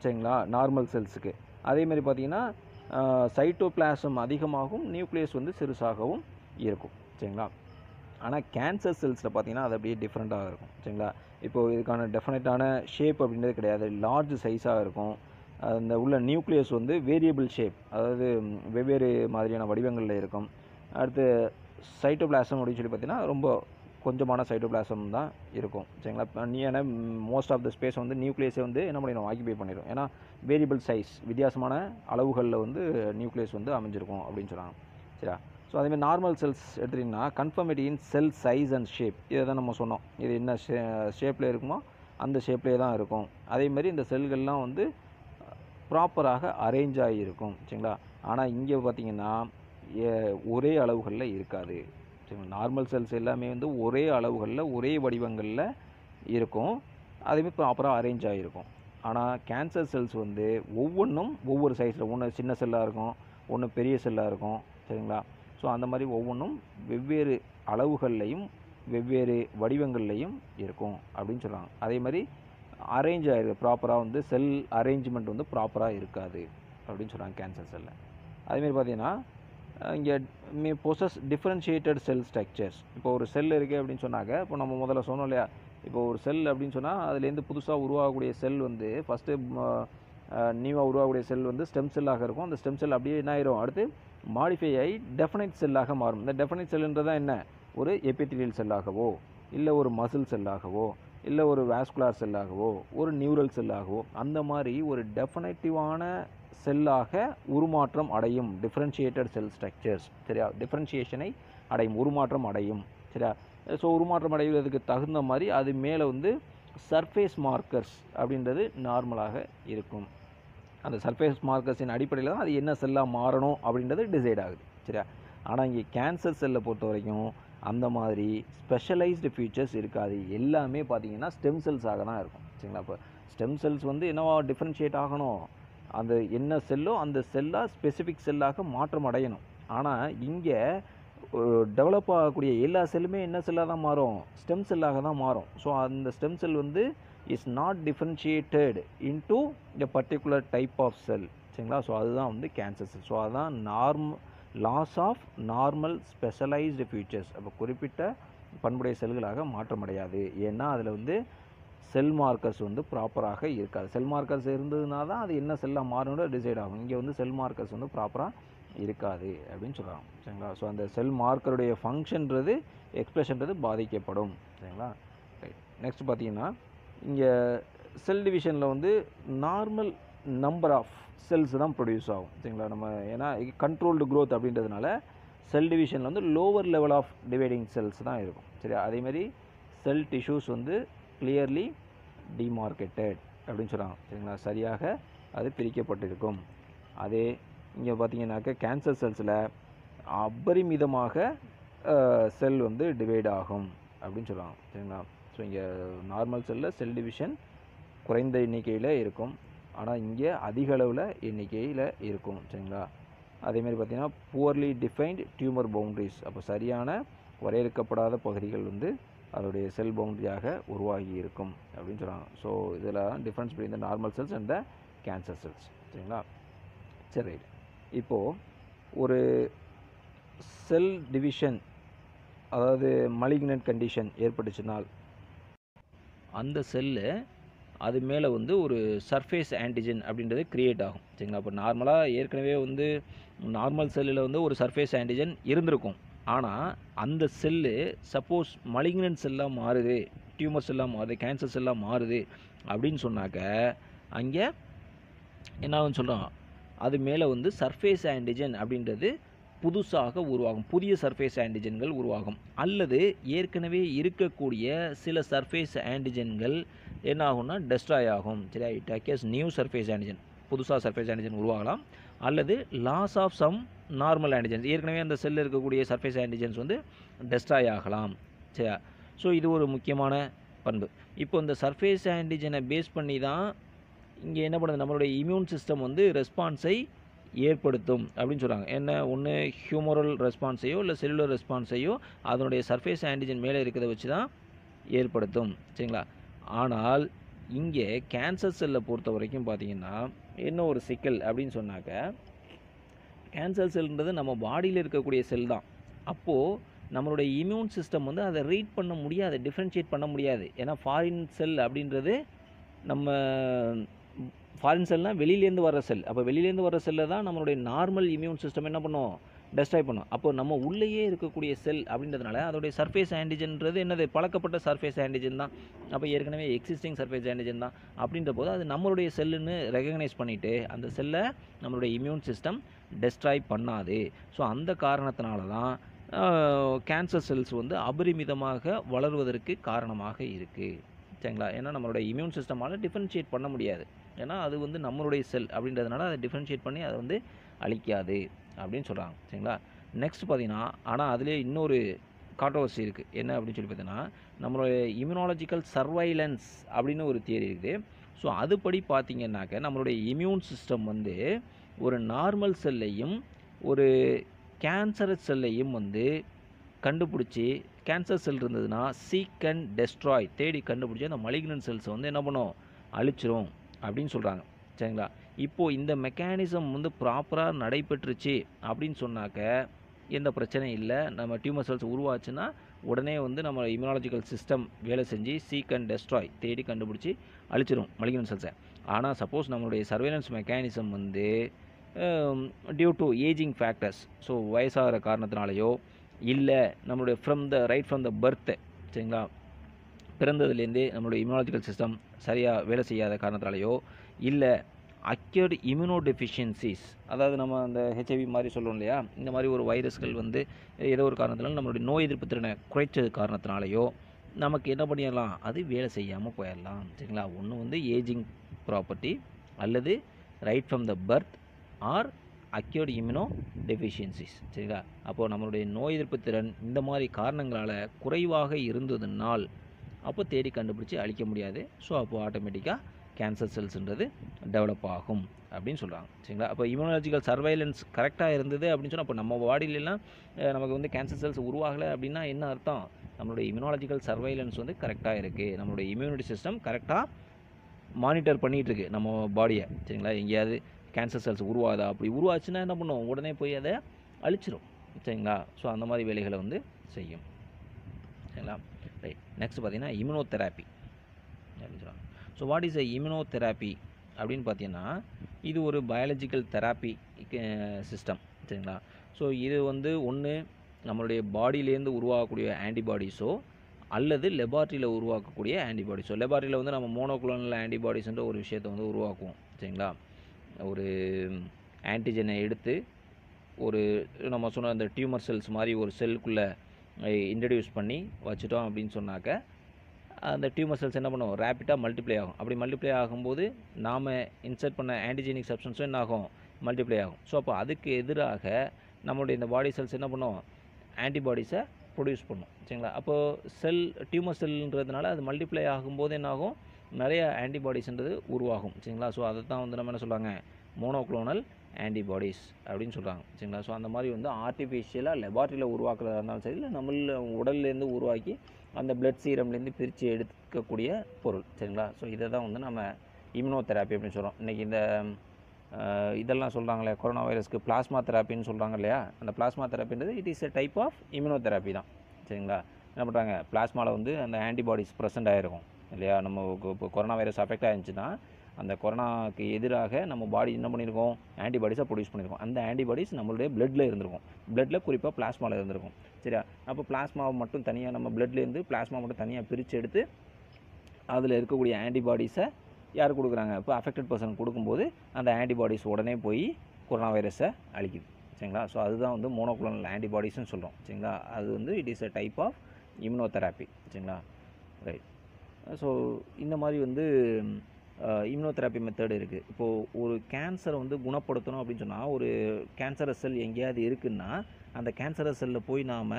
சரிங்களா, நார்மல் செல்ஸுக்கு. அதேமாதிரி பார்த்தீங்கன்னா சைட்டோபிளாசம் அதிகமாகவும் நியூக்ளியஸ் வந்து சிறுசாகவும் இருக்கும், சரிங்களா. ஆனால் கேன்சர் செல்ஸில் பார்த்தீங்கன்னா அது அப்படியே டிஃப்ரெண்ட்டாக இருக்கும், சரிங்களா. இப்போது இதுக்கான டெஃபினட்டான ஷேப் அப்படின்றது கிடையாது, லார்ஜ் சைஸாக இருக்கும். அந்த உள்ள நியூக்ளியஸ் வந்து வேரியபிள் ஷேப், அதாவது வெவ்வேறு மாதிரியான வடிவங்களில் இருக்கும். அடுத்து சைட்டோபிளாசம் அப்படின்னு சொல்லி பார்த்தீங்கன்னா ரொம்ப கொஞ்சமான சைட்டோபிளாசம் தான் இருக்கும், சரிங்களா. ஏன்னா மோஸ்ட் ஆஃப் த ஸ்பேஸ் வந்து நியூக்ளியஸை வந்து என்ன பண்ணிடும், ஆக்கிபை பண்ணிடும். ஏன்னா வேரியபிள் சைஸ், வித்தியாசமான அளவுகளில் வந்து நியூக்ளியஸ் வந்து அமைஞ்சிருக்கும் அப்படின்னு சொல்கிறாங்க, சரியா. ஸோ அதேமாதிரி நார்மல் செல்ஸ் எடுத்துட்டிங்கன்னா conformity in sell size and shape, இதை தான் நம்ம சொன்னோம். இது என்ன ஷேப்பில் இருக்குமோ அந்த ஷேப்லேயே தான் இருக்கும். அதேமாதிரி இந்த செல்கள்லாம் வந்து ப்ராப்பராக அரேஞ்ச் ஆகியிருக்கும், சரிங்களா. ஆனால் இங்கே பார்த்திங்கன்னா ஒரே அளவுகளில் இருக்காது, சரிங்களா. நார்மல் செல்ஸ் எல்லாமே வந்து ஒரே அளவுகளில் ஒரே வடிவங்களில் இருக்கும், அதேமாதிரி ப்ராப்பராக அரேஞ்ச் ஆகிருக்கும். ஆனால் கேன்சர் செல்ஸ் வந்து ஒவ்வொன்றும் ஒவ்வொரு சைஸில், ஒன்று சின்ன செல்லாக இருக்கும், ஒன்று பெரிய செல்லாக இருக்கும், சரிங்களா. ஸோ அந்த மாதிரி ஒவ்வொன்றும் வெவ்வேறு அளவுகள்லையும் வெவ்வேறு வடிவங்கள்லையும் இருக்கும் அப்படின்னு சொல்கிறாங்க. அதே மாதிரி அரேஞ்ச் ஆகிருக்கு ப்ராப்பராக, வந்து செல் அரேஞ்ச்மெண்ட் வந்து ப்ராப்பராக இருக்காது அப்படின்னு சொல்கிறாங்க கேன்சர் செல்லில். அதேமாதிரி பார்த்தீங்கன்னா இங்கே பொசஸ் டிஃப்ரென்ஷியேட்டட் செல் ஸ்ட்ரக்சர்ஸ். இப்போ ஒரு செல் இருக்குது அப்படின்னு சொன்னாங்க, இப்போ நம்ம முதல்ல சொன்னோம் இல்லையா, இப்போ ஒரு செல் அப்படின்னு சொன்னால் அதுலேருந்து புதுசாக உருவாகக்கூடிய செல் வந்து ஃபஸ்ட்டு நியூவாக உருவாகக்கூடிய செல் வந்து ஸ்டெம் செல்லாக இருக்கும். அந்த ஸ்டெம் செல் அப்படியே என்ன ஆயிரும், அடுத்து மாடிஃபை ஆகி டெஃபினைட் செல்லாக மாறும். இந்த டெஃபினைட் செல்லுன்றதான் என்ன, ஒரு எபித்தீலியல் செல்லாகவோ இல்லை ஒரு மசில் செல்லாகவோ இல்லை ஒரு வாஸ்குலார் செல்லாகவோ ஒரு நியூரல் செல்லாகவோ அந்த மாதிரி ஒரு டெஃபினட்டிவான செல்லாக உருமாற்றம் அடையும். டிஃப்ரென்ஷியேட்டட் செல் ஸ்ட்ரக்சர்ஸ், சரியா, டிஃப்ரென்ஷியேஷனை அடையும், உருமாற்றம் அடையும், சரியா. ஸோ உருமாற்றம் அடைவதற்கு தகுந்த மாதிரி அது மேலே வந்து சர்ஃபேஸ் மார்க்கர்ஸ் அப்படின்றது நார்மலாக இருக்கும். அந்த சர்ஃபேஸ் மார்க்கர்ஸின் அடிப்படையில் தான் அது என்ன செல்லாக மாறணும் அப்படின்றது டிசைட் ஆகுது, சரியா. ஆனால் இங்கே கேன்சர் செல்லை பொறுத்த வரைக்கும் அந்த மாதிரி ஸ்பெஷலைஸ்டு ஃபீச்சர்ஸ் இருக்காது. எல்லாமே பார்த்தீங்கன்னா ஸ்டெம் செல்ஸாக தான் இருக்கும், சரிங்களா. இப்போ ஸ்டெம் செல்ஸ் வந்து என்னவா டிஃப்ரென்ஷியேட் ஆகணும், அந்த என்ன செல்லோ அந்த செல்லாக ஸ்பெசிஃபிக் செல்லாக மாற்றம் அடையணும். ஆனால் இங்கே டெவலப் ஆகக்கூடிய எல்லா செல்லுமே என்ன செல்லாக தான் மாறும், ஸ்டெம் செல்லாக தான் மாறும். ஸோ அந்த ஸ்டெம் செல் வந்து is not differentiated into a particular type of cell, சரிங்களா. ஸோ அதுதான் வந்து கேன்சர் செல். ஸோ அதுதான் loss of normal specialised features. அப்போ குறிப்பிட்ட பண்புடைய செல்களாக மாற்றமடையாது. ஏன்னா அதில் வந்து செல் மார்க்கர்ஸ் வந்து ப்ராப்பராக இருக்காது. செல் மார்க்கர்ஸ் இருந்ததுனா தான் அது என்ன செல்லாக மாறணும்னு டிசைட் ஆகும். இங்கே வந்து செல் மார்க்கர்ஸ் வந்து ப்ராப்பராக இருக்காது அப்படின்னு சொல்கிறாங்க, சரிங்களா. ஸோ அந்த செல் மார்க்கருடைய ஃபங்க்ஷன்றது எக்ஸ்பிரஷன்றது பாதிக்கப்படும், சரிங்களா. ரைட். நெக்ஸ்ட் பார்த்தீங்கன்னா இங்கே செல் டிவிஷனில் வந்து நார்மல் நம்பர் ஆஃப் செல்ஸ் தான் ப்ரொடியூஸ் ஆகும், சரிங்களா. நம்ம ஏன்னா கண்ட்ரோல்டு க்ரோத் அப்படின்றதுனால செல் டிவிஷனில் வந்து lower level of dividing cells தான் இருக்கும், சரியா. அதேமாதிரி செல் டிஷ்யூஸ் வந்து கிளியர்லி டிமார்க்கெட்டட் அப்படின்னு சொல்கிறாங்க, சரிங்களா. சரியாக அது பிரிக்கப்பட்டிருக்கும். அதே இங்கே பார்த்தீங்கன்னாக்க கேன்சர் செல்ஸில் அபரிமிதமாக செல் வந்து டிவைட் ஆகும் அப்படின்னு சொல்கிறாங்க, சரிங்களா. ஸோ இங்கே நார்மல் செல்லில் செல் டிவிஷன் குறைந்த எண்ணிக்கையில் இருக்கும், ஆனால் இங்கே அதிக அளவில் எண்ணிக்கையில் இருக்கும், சரிங்களா. அதேமாதிரி பார்த்திங்கன்னா புவர்லி டிஃபைன்டு டியூமர் பவுண்ட்ரிஸ், அப்போ சரியான வரையறுக்கப்படாத பகுதிகள் வந்து அதோடைய செல் பவுண்டரியாக உருவாகி இருக்கும் அப்படின்னு சொல்கிறாங்க. ஸோ இதில் difference between the normal cells and the cancer cells. சரிங்களா? சரி, ரைட். இப்போது ஒரு செல் டிவிஷன், அதாவது மலிக்னன்ட் கண்டிஷன் ஏற்பட்டுச்சுனால் அந்த செல்லு அது மேலே வந்து ஒரு சர்ஃபேஸ் ஆன்டிஜன் அப்படின்றது க்ரியேட் ஆகும். சரிங்களா? இப்போ நார்மலாக ஏற்கனவே வந்து நார்மல் செல்லில் வந்து ஒரு சர்ஃபேஸ் ஆன்டிஜன் இருந்திருக்கும். ஆனால் அந்த செல்லு சப்போஸ் மலிக்னன்ட் செல்லாக மாறுது, டியூமர் செல்லாக மாறுது, கேன்சர் செல்லாக மாறுது அப்படின்னு சொன்னாக்க அங்கே என்ன ஆகுன்னு சொல்கிறோம், அது மேலே வந்து சர்ஃபேஸ் ஆன்டிஜன் அப்படின்றது புதுசாக உருவாகும், புதிய சர்ஃபேஸ் ஆன்டிஜன்கள் உருவாகும். அல்லது ஏற்கனவே இருக்கக்கூடிய சில சர்ஃபேஸ் ஆன்டிஜன்கள் என்ன ஆகும்னா டெஸ்ட்ராய் ஆகும். சரியா? It occurs new surface antigen, புதுசாக சர்ஃபேஸ் ஆன்டிஜன் உருவாகலாம். அல்லது loss of some normal antigens, ஏற்கனவே அந்த செல்லில் இருக்கக்கூடிய சர்ஃபேஸ் ஆன்டிஜன்ஸ் வந்து டெஸ்ட்ராய் ஆகலாம். சரியா? ஸோ இது ஒரு முக்கியமான பண்பு. இப்போ இந்த சர்ஃபேஸ் ஆன்டிஜனை பேஸ் பண்ணி தான் இங்கே என்ன பண்ணுது, நம்மளுடைய இம்யூன் சிஸ்டம் வந்து ரெஸ்பான்ஸை ஏற்படுத்தும் அப்படின்னு சொல்கிறாங்க. என்ன, ஒன்று ஹியூமரல் ரெஸ்பான்ஸையோ இல்லை செல்லுலர் ரெஸ்பான்ஸையோ அதனுடைய சர்ஃபேஸ் ஆன்டிஜன் மேலே இருக்கிறத வச்சு தான் ஏற்படுத்தும். சரிங்களா? ஆனால் இங்கே கேன்சர் செல்லை பொறுத்த வரைக்கும் பார்த்திங்கன்னா என்ன ஒரு சிக்கல் அப்படின்னு சொன்னாக்க, கேன்சர் செல்ன்றது நம்ம பாடியில் இருக்கக்கூடிய செல் தான். அப்போது நம்மளுடைய இம்யூன் சிஸ்டம் வந்து அதை ரீட் பண்ண முடியாது, டிஃப்ரென்ஷியேட் பண்ண முடியாது. ஏன்னா ஃபாரின் செல் அப்படின்றது நம்ம ஃபாரின் செல்னால் வெளியிலேருந்து வர செல். அப்போ வெளியிலேருந்து வர செல்லை தான் நம்மளுடைய நார்மல் இம்யூன் சிஸ்டம் என்ன பண்ணும், டெஸ்ட்ராய் பண்ணும். அப்போ நம்ம உள்ளேயே இருக்கக்கூடிய செல் அப்படின்றதுனால அதோடைய சர்ஃபேஸ் ஆன்டிஜன்றது என்னது, பழக்கப்பட்ட சர்ஃபேஸ் ஆன்டிஜன் தான். அப்போ ஏற்கனவே எக்ஸிஸ்டிங் சர்ஃபேஸ் ஆன்டிஜன் தான். அப்படின்ற போது அது நம்மளுடைய செல்லுன்னு ரெகக்னைஸ் பண்ணிவிட்டு அந்த செல்லை நம்மளுடைய இம்யூன் சிஸ்டம் டெஸ்ட்ராய் பண்ணாது. ஸோ அந்த காரணத்தினால தான் கேன்சர் செல்ஸ் வந்து அபரிமிதமாக வளர்வதற்கு காரணமாக இருக்குது. சரிங்களா? ஏன்னா நம்மளுடைய இம்யூன் சிஸ்டமால் டிஃப்ரென்ஷியேட் பண்ண முடியாது. ஏன்னா அது வந்து நம்மளுடைய செல் அப்படின்றதுனால அதை டிஃப்ரென்ஷியேட் பண்ணி அதை வந்து அழிக்காது அப்படின்னு சொல்கிறாங்க. சரிங்களா? நெக்ஸ்ட் பார்த்தீங்கன்னா, ஆனால் அதிலே இன்னொரு கான்ட்ரோவர்சி இருக்குது. என்ன அப்படின்னு சொல்லி பார்த்தீங்கன்னா, நம்மளுடைய இம்யூனாலஜிக்கல் சர்வைலன்ஸ் அப்படின்னு ஒரு தியரி இருக்குது. ஸோ அதுபடி பார்த்திங்கன்னாக்க நம்மளுடைய இம்யூன் சிஸ்டம் வந்து ஒரு நார்மல் செல்லையும் ஒரு கேன்சர் செல்லையும் வந்து கண்டுபிடிச்சி, கேன்சர் செல் இருந்ததுன்னா சீக் அண்ட் டெஸ்ட்ராய், தேடி கண்டுபிடிச்சி அந்த மலிக்னன்ட் செல்ஸை வந்து என்ன பண்ணும், அழிச்சிரும் அப்படின்னு சொல்கிறாங்க. சரிங்களா? இப்போது இந்த மெக்கானிசம் வந்து ப்ராப்பராக நடைபெற்றுச்சு அப்படின்னு சொன்னாக்க எந்த பிரச்சனையும் இல்லை. நம்ம டியூமர் செல்ஸ் உருவாச்சுன்னா உடனே வந்து நம்ம இம்யூனாலஜிக்கல் சிஸ்டம் வேலை செஞ்சு சீக் அண்ட் டெஸ்ட்ராய், தேடி கண்டுபிடிச்சி அழிச்சிரும் மலிக்னன்ட் செல்ஸை. ஆனால் சப்போஸ் நம்மளுடைய சர்வேலன்ஸ் மெக்கானிசம் வந்து due to ageing factors, so வயசாகிற காரணத்தினாலேயோ இல்லை நம்மளுடைய ஃப்ரம் த பர்த்து, சரிங்களா, பிறந்ததுலேருந்தே நம்மளுடைய இம்யூனாலஜிக்கல் சிஸ்டம் சரியாக வேலை செய்யாத காரணத்தினாலேயோ இல்லை அக்யூர்ட் இம்யூனோ டெஃபிஷியன்சிஸ், அதாவது நம்ம அந்த ஹெச்ஐவி மாதிரி சொல்லுவோம் இல்லையா, இந்த மாதிரி ஒரு வைரஸ்கள் வந்து ஏதோ ஒரு காரணத்தினால நம்மளுடைய நோய் எதிர்ப்பு திறனை குறைச்சது காரணத்தினாலேயோ நமக்கு என்ன பண்ணிடலாம், அது வேலை செய்யாமல் போயிடலாம். சரிங்களா? ஒன்று வந்து ஏஜிங் ப்ராப்பர்ட்டி அல்லது right from the birth or acquired immunodeficiencies. சரிங்களா? அப்போது நம்மளுடைய நோய் எதிர்ப்பு திறன் இந்த மாதிரி காரணங்களால் குறைவாக இருந்ததுனால் அப்போ தேடி கண்டுபிடிச்சி அழிக்க முடியாது. ஸோ அப்போது ஆட்டோமேட்டிக்காக கேன்சர் செல்ஸ்ன்றது டெவலப் ஆகும் அப்படின்னு சொல்கிறாங்க. சரிங்களா? அப்போ இம்யூனாலஜிக்கல் சர்வைலன்ஸ் கரெக்டாக இருந்தது அப்படின்னு சொன்னால், அப்போ நம்ம பாடியிலலாம் நமக்கு வந்து கேன்சர் செல்ஸ் உருவாகலை அப்படின்னா என்ன அர்த்தம், நம்மளுடைய இம்யூனாலஜிக்கல் சர்வைலன்ஸ் வந்து கரெக்டாக இருக்குது, நம்மளுடைய இம்யூனிட்டி சிஸ்டம் கரெக்டாக மானிட்டர் பண்ணிகிட்ருக்கு நம்ம பாடியை. சரிங்களா? எங்கேயாவது கேன்சர் செல்ஸ் உருவாதா, அப்படி உருவாச்சுன்னா என்ன பண்ணுவோம், உடனே போய் அதை அழிச்சிரும். சரிங்களா? ஸோ அந்த மாதிரி வேலைகளை வந்து செய்யும். சரிங்களா? ரைட். நெக்ஸ்ட் பார்த்தீங்கன்னா இம்யூனோதெராப்பி அப்படின்னு சொல்லுவாங்க. ஸோ வாட் இஸ் எ இம்யூனோதெராப்பி அப்படின்னு பார்த்தீங்கன்னா, இது ஒரு பயாலஜிக்கல் தெராப்பி சிஸ்டம். சரிங்களா? ஸோ இது வந்து ஒன்று நம்மளுடைய பாடியிலேருந்து உருவாகக்கூடிய ஆன்டிபாடிஸோ அல்லது லெபார்ட்ரியில் உருவாக்கக்கூடிய ஆன்டிபாடிஸோ. லெபார்ட்ரியில் வந்து நம்ம மோனோக்ளோனல் ஆன்டிபாடிஸ்ன்ற ஒரு விஷயத்தை வந்து உருவாக்குவோம். சரிங்களா? ஒரு ஆன்டிஜனை எடுத்து ஒரு நம்ம சொன்ன அந்த டியூமர் செல்ஸ் மாதிரி ஒரு செல்லுக்குள்ளே இன்ட்ரடியூஸ் பண்ணி வச்சுட்டோம் அப்படின்னு சொன்னாக்க அந்த டியூமர் செல்ஸ் என்ன பண்ணுவோம், ரேப்பிடாக மல்டிப்ளை ஆகும். அப்படி மல்டிப்ளை ஆகும்போது நாம் இன்சர்ட் பண்ண ஆன்டிஜெனிக் சப்ஸ்டன்ஸும் என்ன ஆகும், மல்டிப்ளை ஆகும். ஸோ அப்போ அதுக்கு எதிராக நம்மளுடைய இந்த பாடி செல்ஸ் என்ன பண்ணும், ஆன்டிபாடிஸை ப்ரொடியூஸ் பண்ணும். சரிங்களா? அப்போது டியூமர் செல்லுன்றதுனால அது மல்டிப்ளை ஆகும்போது என்ன ஆகும், நிறைய ஆன்டிபாடிஸ்ன்றது உருவாகும். சரிங்களா? ஸோ அதை தான் வந்து நம்ம என்ன சொல்லுவாங்க, மோனோக்ளோனல் ஆன்டிபாடிஸ் அப்படின்னு சொல்கிறாங்க. சரிங்களா? ஸோ அந்த மாதிரி வந்து ஆர்டிஃபிஷியலாக லெபார்ட்ரியில் உருவாக்குறதா இருந்தாலும் சரி, இல்லை நம்ம உடல்லேருந்து உருவாக்கி அந்த பிளட் சீரம்லேருந்து பிரித்து எடுக்கக்கூடிய பொருள். சரிங்களா? ஸோ இதை தான் வந்து நம்ம இம்யூனோதெரப்பி அப்படின்னு சொல்கிறோம். இன்றைக்கி இந்த இதெல்லாம் சொல்கிறாங்களே, கொரோனா வைரஸ்க்கு பிளாஸ்மா தெராப்பின்னு சொல்கிறாங்க இல்லையா? அந்த பிளாஸ்மா தெராப்பின்றது it is a type of immunotherapy தான். சரிங்களா? என்ன பண்ணுறாங்க, பிளாஸ்மாவில் வந்து அந்த ஆன்டிபாடிஸ் ப்ரெசென்ட் ஆகிருக்கும் இல்லையா? நம்ம இப்போ கொரோனா வைரஸ் அஃபெக்ட் ஆகிருந்துச்சுன்னா அந்த கொரோனாவுக்கு எதிராக நம்ம பாடி என்ன பண்ணியிருக்கோம், ஆன்டிபாடிஸை ப்ரொடியூஸ் பண்ணியிருக்கோம். அந்த ஆன்டிபாடிஸ் நம்மளுடைய பிளட்டில் இருந்திருக்கும், பிளட்டில் குறிப்பாக பிளாஸ்மாவில் இருந்திருக்கும். சரியா? அப்போ பிளாஸ்மாவை மட்டும் தனியாக நம்ம பிளட்லேருந்து பிளாஸ்மா மட்டும் தனியாக பிரித்து எடுத்து அதில் இருக்கக்கூடிய ஆன்டிபாடிஸை யார் கொடுக்குறாங்க, இப்போ அஃபெக்டட் பர்சன் கொடுக்கும்போது அந்த ஆன்டிபாடிஸ் உடனே போய் கொரோனா வைரஸை அழிக்குது. சரிங்களா? ஸோ அதுதான் வந்து மோனோக்ளோனல் ஆன்டிபாடிஸ்ன்னு சொல்கிறோம். சரிங்களா? அது வந்து it is a type of immunotherapy. சரிங்களா? ரைட். ஸோ இந்த மாதிரி வந்து இம்யூனோதெராப்பி மெத்தட் இருக்குது. இப்போது ஒரு கேன்சரை வந்து குணப்படுத்தணும் அப்படின்னு சொன்னால், ஒரு கேன்சரஸ் செல் எங்கேயாவது இருக்குன்னா அந்த கேன்சரஸ் செல்லில் போய் நாம்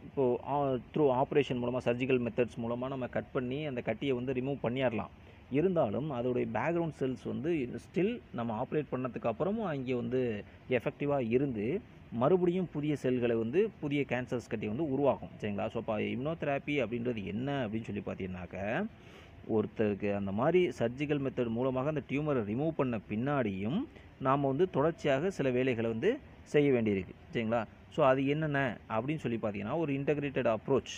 இப்போது த்ரூ ஆப்ரேஷன் மூலமாக, சர்ஜிக்கல் மெத்தட்ஸ் மூலமாக நம்ம கட் பண்ணி அந்த கட்டியை வந்து ரிமூவ் பண்ணிடலாம். இருந்தாலும் அதோடைய பேக்ரவுண்ட் செல்ஸ் வந்து ஸ்டில் நம்ம ஆப்ரேட் பண்ணதுக்கு அப்புறமும் அங்கே வந்து எஃபெக்டிவாக இருந்து மறுபடியும் புதிய செல்களை வந்து புதிய கேன்சர்ஸ் கட்டி வந்து உருவாக்கும். சரிங்களா? ஸோ இப்போ இம்யூனோதெராப்பி அப்படின்றது என்ன அப்படின்னு சொல்லி பார்த்தீங்கன்னாக்க, ஒருத்தருக்கு அந்த மாதிரி சர்ஜிக்கல் மெத்தட் மூலமாக அந்த டியூமரை ரிமூவ் பண்ண பின்னாடியும் நாம் வந்து தொடர்ச்சியாக சில வேலைகளை வந்து செய்ய வேண்டியிருக்கு. சரிங்களா? ஸோ அது என்னென்ன அப்படின்னு சொல்லி பார்த்தீங்கன்னா, ஒரு இன்டகிரேட்டட் அப்ரோச்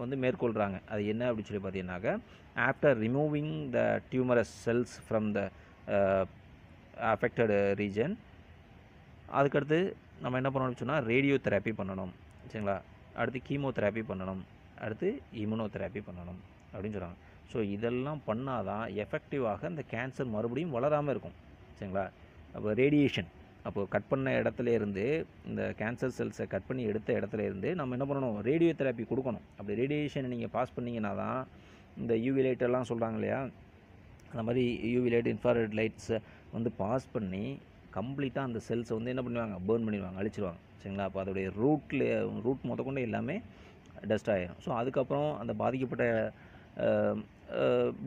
வந்து மேற்கொள்கிறாங்க. அது என்ன அப்படின்னு சொல்லி பார்த்தீங்கன்னாக்க, after removing the tumorous cells from the affected region, அதுக்கடுத்து நம்ம என்ன பண்ணணும்னு சொன்னால் ரேடியோ தெராப்பி பண்ணணும். சரிங்களா? அடுத்து கீமோதெராப்பி பண்ணணும், அடுத்து இம்யூனோதெராப்பி பண்ணணும் அப்படின்னு சொல்கிறாங்க. ஸோ இதெல்லாம் பண்ணால் தான் எஃபெக்டிவாக இந்த கேன்சர் மறுபடியும் வளராமல் இருக்கும். சரிங்களா? அப்போ ரேடியேஷன், அப்போது கட் பண்ண இடத்துல இருந்து இந்த கேன்சர் செல்ஸை கட் பண்ணி எடுத்த இடத்துல இருந்து நம்ம என்ன பண்ணணும், ரேடியோ தெராப்பி கொடுக்கணும். அப்படி ரேடியேஷனை நீங்கள் பாஸ் பண்ணிங்கன்னா தான் இந்த யூவி லைட்டெல்லாம் சொல்கிறாங்க இல்லையா, அந்த மாதிரி யூவி லைட், இன்ஃப்ராரெட் லைட்ஸை வந்து பாஸ் பண்ணி கம்ப்ளீட்டாக அந்த செல்ஸை வந்து என்ன பண்ணுவாங்க, பேர்ன் பண்ணிடுவாங்க, அழிச்சிடுவாங்க. சரிங்களா? அப்போ அதோடைய ரூட் முதற்கொண்டு எல்லாமே டஸ்ட் ஆகிடும். ஸோ அதுக்கப்புறம் அந்த பாதிக்கப்பட்ட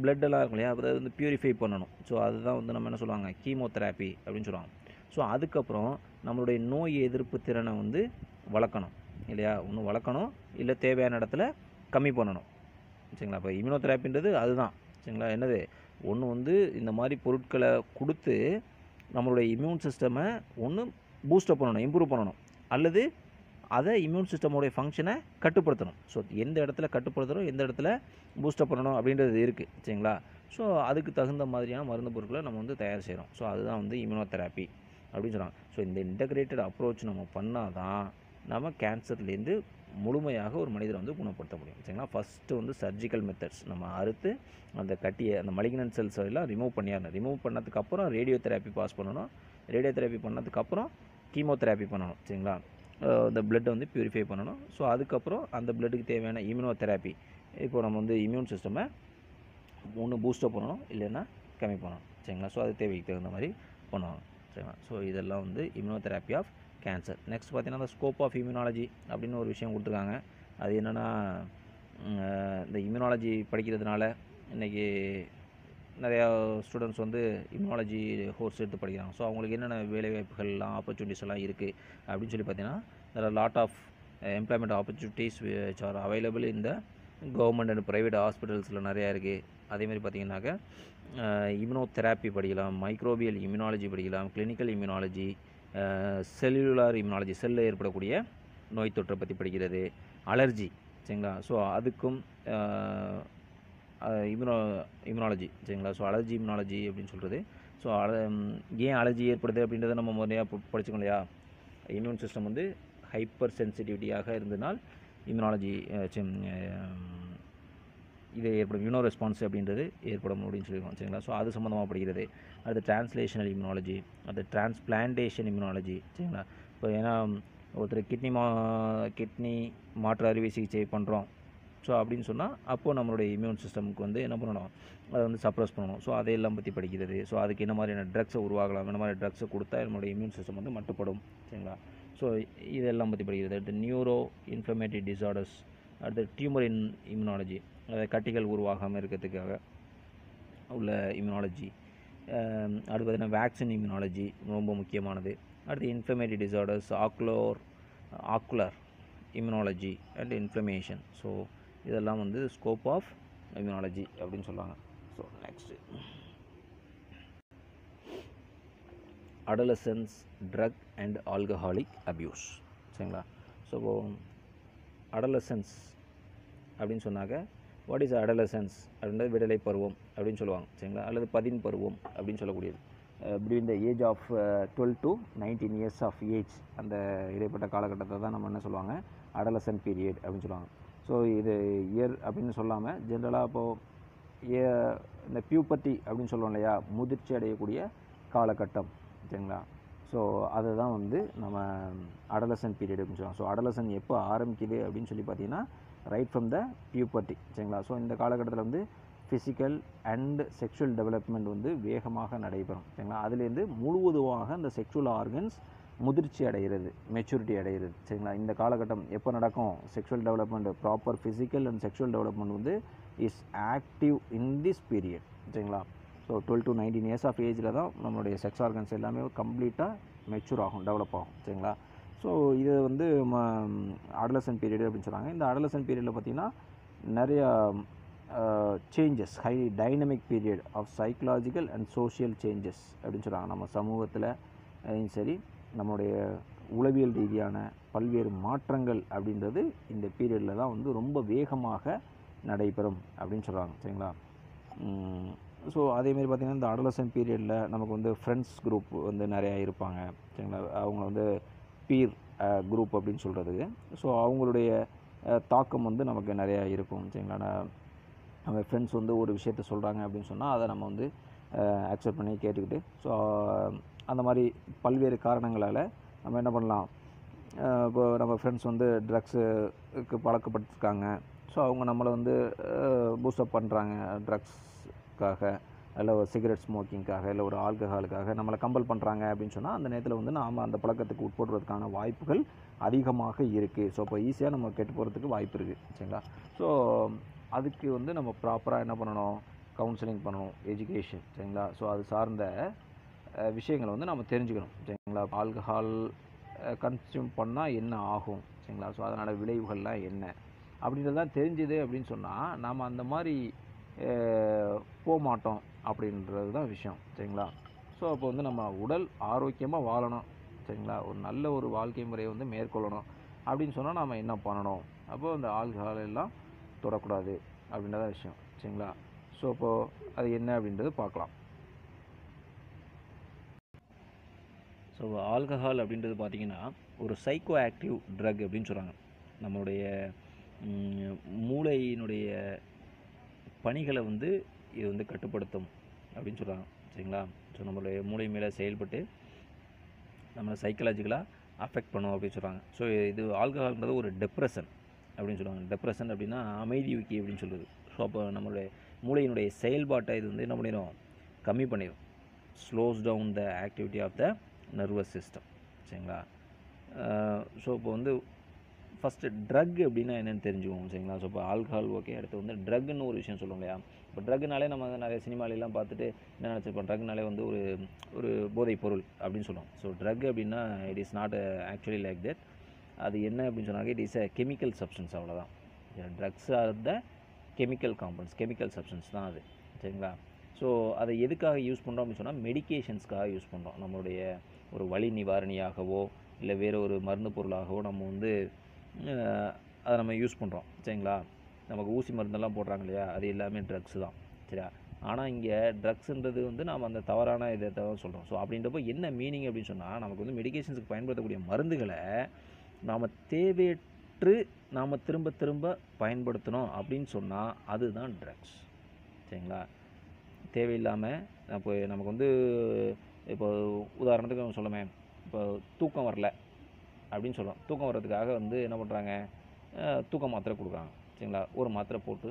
பிளட்டெல்லாம் இருக்கும் இல்லையா, அதை வந்து பியூரிஃபை பண்ணணும். ஸோ அதுதான் வந்து நம்ம என்ன சொல்லுவாங்க, கீமோதெராப்பி அப்படின்னு சொல்லுவாங்க. ஸோ அதுக்கப்புறம் நம்மளுடைய நோய் எதிர்ப்பு திறனை வந்து வளர்க்கணும் இல்லையா, ஒன்று வளர்க்கணும், இல்லை தேவையான இடத்துல கம்மி பண்ணணும். சரிங்களா? இப்போ இம்யூனோதெராப்பின்றது அதுதான். சரிங்களா? என்னது, ஒன்று வந்து இந்த மாதிரி பொருட்களை கொடுத்து நம்மளுடைய இம்யூன் சிஸ்டமை ஒன்று பூஸ்டப் பண்ணணும், இம்ப்ரூவ் பண்ணணும், அல்லது அதை இம்யூன் சிஸ்டமோடைய ஃபங்க்ஷனை கட்டுப்படுத்தணும். ஸோ எந்த இடத்துல கட்டுப்படுத்தணும், எந்த இடத்துல பூஸ்டப் பண்ணணும் அப்படின்றது இருக்குது. சரிங்களா? ஸோ அதுக்கு தகுந்த மாதிரியான மருந்து பொருட்களை நம்ம வந்து தயார் செய்கிறோம். ஸோ அதுதான் வந்து இம்யூனோதெராப்பி அப்படின்னு சொல்கிறாங்க. ஸோ இந்த இன்டகிரேட்டட் அப்ரோச் நம்ம பண்ணால் தான் நம்ம கேன்சர்லேருந்து முழுமையாக ஒரு மனிதரை வந்து குணப்படுத்த முடியும். சரிங்களா? ஃபஸ்ட்டு வந்து சர்ஜிக்கல் மெத்தட்ஸ் நம்ம அறுத்து அந்த கட்டியை, அந்த மலிக்னன்ட் செல்ஸ் எல்லாம் ரிமூவ் பண்ணிடணும். ரிமூவ் பண்ணதுக்கப்புறம் ரேடியோ தெராப்பி பாஸ் பண்ணணும். ரேடியோ தெராப்பி பண்ணதுக்கப்புறம் கீமோதெராப்பி பண்ணணும். சரிங்களா? இந்த பிளட்டை வந்து பியூரிஃபை பண்ணணும். ஸோ அதுக்கப்புறம் அந்த பிளட்டுக்கு தேவையான இம்யூனோதெராப்பி, இப்போ நம்ம வந்து இம்யூன் சிஸ்டமை ஒன்று பூஸ்டப் பண்ணணும், இல்லைன்னா கம்மி பண்ணணும். சரிங்களா? ஸோ அது தேவைக்கு தகுந்த மாதிரி பண்ணுவாங்க. சரிங்களா? ஸோ இதெல்லாம் வந்து இம்யூனோதெராப்பி ஆஃப் கேன்சர். நெக்ஸ்ட் பார்த்தீங்கன்னா, இந்த ஸ்கோப் ஆஃப் இம்யூனாலஜி அப்படின்னு ஒரு விஷயம் கொடுத்துருக்காங்க. அது என்னென்னா, இந்த இம்யூனாலஜி படிக்கிறதுனால இன்றைக்கி நிறையா ஸ்டூடெண்ட்ஸ் வந்து இம்யூனாலஜி கோர்ஸ் எடுத்து படிக்கிறாங்க. ஸோ அவங்களுக்கு என்னென்ன வேலைவாய்ப்புகள்லாம், ஆப்பர்ச்சுனிட்டிஸ் எல்லாம் இருக்குது அப்படின்னு சொல்லி பார்த்தீங்கன்னா, there are lot of employment opportunities which are available in the government and private ஹாஸ்பிட்டல்ஸில் நிறையா இருக்குது. அதேமாதிரி பார்த்திங்கனாக்கா இம்யூனோதெராப்பி படிக்கலாம், மைக்ரோபியல் இம்யூனாலஜி படிக்கலாம், கிளினிக்கல் இம்யூனாலஜி, செல்லுலார் இம்யூனாலஜி, செல்லில் ஏற்படக்கூடிய நோய் தொற்றை பற்றி படிக்கிறது, அலர்ஜி. சரிங்களா? ஸோ அதுக்கும் இம்யூனாலஜி. சரிங்களா? ஸோ அலர்ஜி இம்யூனாலஜி அப்படின்னு சொல்கிறது. ஸோ ஏன் அலர்ஜி ஏற்படுது அப்படின்றத நம்ம முறையாக படிச்சுக்கோம் இல்லையா. இம்யூன் சிஸ்டம் வந்து ஹைப்பர் சென்சிட்டிவிட்டியாக இருந்ததுனால் இம்யூனாலஜி இது ஏற்படும், இம்யூனோ ரெஸ்பான்ஸ் அப்படின்றது ஏற்படும் அப்படின்னு சொல்லியிருக்கோம். சரிங்களா? ஸோ அது சம்மந்தமாக படிக்கிறது. அது டிரான்ஸ்லேஷனல் இம்யூனாலஜி, அது டிரான்ஸ்பிளான்டேஷன் இம்யூனாலஜி. சரிங்களா? இப்போ ஏன்னா ஒருத்தர் கிட்னி மாற்று அறுவை சிகிச்சை பண்ணுறோம், ஸோ அப்படின்னு சொன்னால் அப்போது நம்மளுடைய இம்யூன் சிஸ்டமுக்கு வந்து என்ன பண்ணணும், அதை வந்து சப்ரஸ் பண்ணணும். ஸோ அதையெல்லாம் பற்றி படிக்கிறது. ஸோ அதுக்கு என்ன மாதிரியான ட்ரக்ஸை உருவாகலாம், என்ன மாதிரி ட்ரக்ஸை கொடுத்தா நம்மளுடைய இம்யூன் சிஸ்டம் வந்து மட்டுப்படும். சரிங்களா? ஸோ இதெல்லாம் பற்றி படிக்கிறது. அடுத்து நியூரோ இன்ஃப்ளமேட்டரி டிசார்டர்ஸ், அடுத்து டியூமர் இம்யூனாலஜி, கட்டிகள் உருவாகாமல் இருக்கிறதுக்காக உள்ள இம்யூனாலஜி, அடுத்து பார்த்திங்கன்னா வேக்சின் இம்யூனாலஜி ரொம்ப முக்கியமானது. அடுத்து inflammatory disorders, ocular immunology and inflammation. So இதெல்லாம் வந்து ஸ்கோப் ஆஃப் இம்யூனாலஜி அப்படின்னு சொல்லுவாங்க. So next adolescence drug and alcoholic abuse. சரிங்களா? ஸோ அடலசன்ஸ் அப்படின்னு சொன்னாக்க வாட் இஸ் அடலசன்ஸ் அப்படின்றது விடலை பருவம் அப்படின்னு சொல்லுவாங்க. சரிங்களா? அல்லது பதின் பருவம் அப்படின்னு சொல்லக்கூடியது. Between the age of 12 to 19 years of age, அந்த இடைப்பட்ட காலகட்டத்தை தான் நம்ம என்ன சொல்லுவாங்க, அடலசன்ட் பீரியட் அப்படின்னு சொல்லுவாங்க. ஸோ இது இயர் அப்படின்னு சொல்லாமல் ஜென்ரலாக இப்போது இந்த பியூபர்ட்டி அப்படின்னு சொல்லுவோம் இல்லையா, முதிர்ச்சி அடையக்கூடிய காலகட்டம். சரிங்களா? ஸோ அதுதான் வந்து நம்ம அடலசன்ட் பீரியட் அப்படின்னு சொல்லுவோம். ஸோ அடலசன் எப்போ ஆரம்பிக்குது அப்படின்னு சொல்லி பார்த்தீங்கன்னா ரைட் ஃப்ரம் த பியூபர்ட்டி. சரிங்களா? ஸோ இந்த காலகட்டத்தில் வந்து ஃபிசிக்கல் அண்ட் செக்ஷுவல் டெவலப்மெண்ட் வந்து வேகமாக நடைபெறும். சரிங்களா? அதுலேருந்து முழுவதுமாக அந்த செக்ஷுவல் ஆர்கன்ஸ் முதிர்ச்சி அடைகிறது, மெச்சூரிட்டி அடைகிறது. சரிங்களா? இந்த காலகட்டம் எப்போ நடக்கும், sexual development, proper physical and sexual development வந்து is active in this period. சரிங்களா? ஸோ 12 to 19 இயர்ஸ் ஆஃப் ஏஜில் தான் நம்மளுடைய செக்ஸ் ஆர்கன்ஸ் எல்லாமே கம்ப்ளீட்டாக மெச்சூர் ஆகும், டெவலப் ஆகும். சரிங்களா? ஸோ இது வந்து அடலசன்ட் பீரியட் அப்படின்னு சொல்கிறாங்க. இந்த அடலசன்ட் பீரியடில் பார்த்திங்கன்னா நிறையா changes, high dynamic period of psychological and social changes அப்படின்னு சொல்கிறாங்க. நம்ம சமூகத்தில் சரி, நம்மளுடைய உளவியல் ரீதியான பல்வேறு மாற்றங்கள் அப்படின்றது இந்த பீரியடில் தான் வந்து ரொம்ப வேகமாக நடைபெறும் அப்படின்னு சொல்கிறாங்க. சரிங்களா? ஸோ அதேமாரி பார்த்திங்கன்னா இந்த அடலசன்ட் பீரியடில் நமக்கு வந்து ஃப்ரெண்ட்ஸ் குரூப் வந்து நிறையா இருப்பாங்க. சரிங்களா? அவங்க வந்து பீர் குரூப் அப்படின்னு சொல்கிறது. ஸோ அவங்களுடைய தாக்கம் வந்து நமக்கு நிறையா இருக்கும். சரிங்களா? நம்ம ஃப்ரெண்ட்ஸ் வந்து ஒரு விஷயத்த சொல்கிறாங்க அப்படின்னு சொன்னால் அதை நம்ம வந்து அக்செப்ட் பண்ணி கேட்டுக்கிட்டு, ஸோ அந்த மாதிரி பல்வேறு காரணங்களால் நம்ம என்ன பண்ணலாம், இப்போ நம்ம ஃப்ரெண்ட்ஸ் வந்து ட்ரக்ஸுக்கு பழக்கப்பட்டிருக்காங்க. ஸோ அவங்க நம்மளை வந்து பூஸ்டப் பண்ணுறாங்க ட்ரக்ஸ்க்காக, இல்லை ஒரு சிகரெட் ஸ்மோக்கிங்காக, இல்லை ஒரு ஆல்கஹாலுக்காக நம்மளை கம்பல் பண்ணுறாங்க அப்படின்னு சொன்னால் அந்த நேரத்தில் வந்து நாம் அந்த பழக்கத்துக்கு உட்படுறதுக்கான வாய்ப்புகள் அதிகமாக இருக்குது. ஸோ இப்போ ஈஸியாக நம்ம கெட்டு போகிறதுக்கு வாய்ப்பு இருக்குது. சரிங்களா? ஸோ அதுக்கு வந்து நம்ம ப்ராப்பராக என்ன பண்ணணும், கவுன்சிலிங் பண்ணணும், எஜுகேஷன். சரிங்களா? ஸோ அது சார்ந்த விஷயங்களை வந்து நம்ம தெரிஞ்சுக்கணும். சரிங்களா? ஆல்கஹால் கன்சியூம் பண்ணால் என்ன ஆகும், சரிங்களா? ஸோ அதனால் விளைவுகள்லாம் என்ன அப்படின்றதான் தெரிஞ்சுது அப்படின்னு சொன்னால் நாம் அந்த மாதிரி போக மாட்டோம் அப்படின்றது தான் விஷயம். சரிங்களா? ஸோ அப்போ வந்து நம்ம உடல் ஆரோக்கியமாக வாழணும். சரிங்களா? ஒரு நல்ல ஒரு வாழ்க்கை முறையை வந்து மேற்கொள்ளணும் அப்படின்னு சொன்னால் நாம் என்ன பண்ணணும், அப்போது அந்த ஆல்கஹால் எல்லாம் தொடக்கூடாது அப்படின்றத விஷயம். சரிங்களா? ஸோ இப்போது அது என்ன அப்படின்றது பார்க்கலாம். ஸோ ஆல்கஹால் அப்படின்றது பார்த்திங்கன்னா ஒரு சைக்கோ ஆக்டிவ் ட்ரக் அப்படின்னு சொல்கிறாங்க. நம்மளுடைய மூளையினுடைய பணிகளை வந்து இது வந்து கட்டுப்படுத்தும் அப்படின்னு சொல்கிறாங்க. சரிங்களா? ஸோ நம்மளுடைய மூளை மேலே செயல்பட்டு நம்மளை சைக்கலாஜிக்கலாக அஃபெக்ட் பண்ணும் அப்படின்னு சொல்கிறாங்க. ஸோ இது ஆல்கஹால்ன்றது ஒரு டெப்ரெஷன் அப்படின்னு சொல்லுவாங்க. டெப்ரெஷன் அப்படின்னா அமைதி ஊக்கி அப்படின்னு சொல்லுது. ஸோ அப்போ நம்மளுடைய மூளையினுடைய செயல்பாட்டை இது வந்து என்ன பண்ணிடும், கம்மி பண்ணிடும். Slows down the activity of the nervous system. சரிங்களா? ஸோ இப்போ வந்து ஃபஸ்ட்டு ட்ரக் அப்படின்னா என்னென்னு தெரிஞ்சுக்குவோம். சரிங்களா? ஸோ இப்போ ஆல்கஹால் ஓகே, அடுத்து வந்து ட்ரக்குன்னு ஒரு விஷயம் சொல்லுவோம் இல்லையா. இப்போ ட்ரக்குனாலே நம்ம நிறைய சினிமாலெலாம் பார்த்துட்டு என்ன நினச்சிருப்போம், ட்ரக்னாலே வந்து ஒரு போதைப் பொருள் அப்படின்னு சொல்லுவோம். ஸோ ட்ரக் அப்படின்னா it is not actually like that. அது என்ன அப்படின்னு சொன்னாங்க, it is a chemical substance, அவ்வளோதான். Drugs are the chemical compounds, chemical substance தான் அது. சரிங்களா? ஸோ அதை எதுக்காக யூஸ் பண்ணுறோம் அப்படின்னு சொன்னால் மெடிக்கேஷன்ஸ்க்காக யூஸ் பண்ணுறோம். நம்மளுடைய ஒரு வலி நிவாரணியாகவோ இல்லை வேறு ஒரு மருந்து பொருளாகவோ நம்ம வந்து அதை நம்ம யூஸ் பண்ணுறோம். சரிங்களா? நமக்கு ஊசி மருந்தெல்லாம் போடுறாங்க இல்லையா, அது எல்லாமே ட்ரக்ஸு தான். சரியா? ஆனால் இங்கே ட்ரக்ஸுன்றது வந்து நாம் அந்த தவறான இதை தான் சொல்கிறோம். ஸோ அப்படின்றப்போ என்ன மீனிங் அப்படின்னு சொன்னால், நமக்கு வந்து மெடிக்கேஷன்ஸுக்கு பயன்படுத்தக்கூடிய மருந்துகளை நாம் தேவையற்று நாம் திரும்ப திரும்ப பயன்படுத்தணும் அப்படின்னு சொன்னால் அதுதான் ட்ரக்ஸ். சரிங்களா? தேவையில்லாமல் இப்போ நமக்கு வந்து இப்போ உதாரணத்துக்கு நம்ம சொல்லுமே, இப்போ தூக்கம் வரல அப்படின்னு சொல்லுவோம். தூக்கம் வர்றதுக்காக வந்து என்ன பண்ணுறாங்க, தூக்க மாத்திரை கொடுக்குறாங்க. சரிங்களா? ஒரு மாத்திரை போட்டு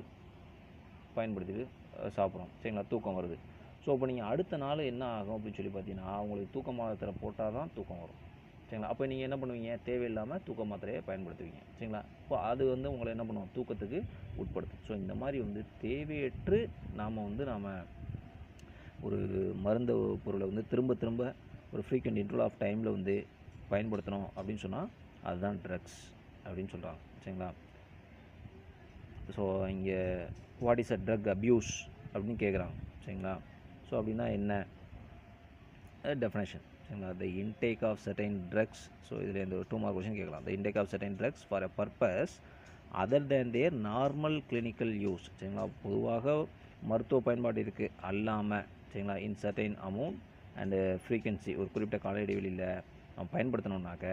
பயன்படுத்திட்டு சாப்பிட்றோம். சரிங்களா? தூக்கம் வருது. ஸோ இப்போ நீங்கள் அடுத்த நாள் என்ன ஆகும் அப்படின்னு சொல்லி பார்த்தீங்கன்னா, உங்களுக்கு தூக்க மாத்திரை போட்டால் தான் தூக்கம் வரும். சரிங்களா? அப்போ நீங்கள் என்ன பண்ணுவீங்க, தேவையில்லாமல் தூக்க மாத்திரையை பயன்படுத்துவீங்க. சரிங்களா? இப்போ அது வந்து உங்களை என்ன பண்ணுவோம், தூக்கத்துக்கு உட்படுத்தும். ஸோ இந்த மாதிரி வந்து தேவையற்று நாம் ஒரு மருந்து பொருளை வந்து திரும்ப திரும்ப ஒரு ஃப்ரீக்வெண்ட் இன்டர்வல் ஆஃப் டைமில் வந்து பயன்படுத்தணும் அப்படின்னு சொன்னால் அதுதான் ட்ரக்ஸ் அப்படின்னு சொல்கிறாங்க. சரிங்களா? ஸோ இங்கே what is a drug abuse அப்படின்னு கேட்குறாங்க. சரிங்களா? ஸோ அப்படின்னா என்ன டெஃபினேஷன்? சரிங்களா? The intake of certain drugs. So இதில் இந்த 2 மார்க் கொஸ்டின் கேட்கலாம். The intake of certain drugs for a purpose other than their normal clinical use. சரிங்களா? பொதுவாக மருத்துவ பயன்பாட்டிற்கு அல்லாமல், சரிங்களா, in certain amount and frequency, ஒரு குறிப்பிட்ட கால இடைவெளியில் நம்ம பயன்படுத்தணுன்னாக்க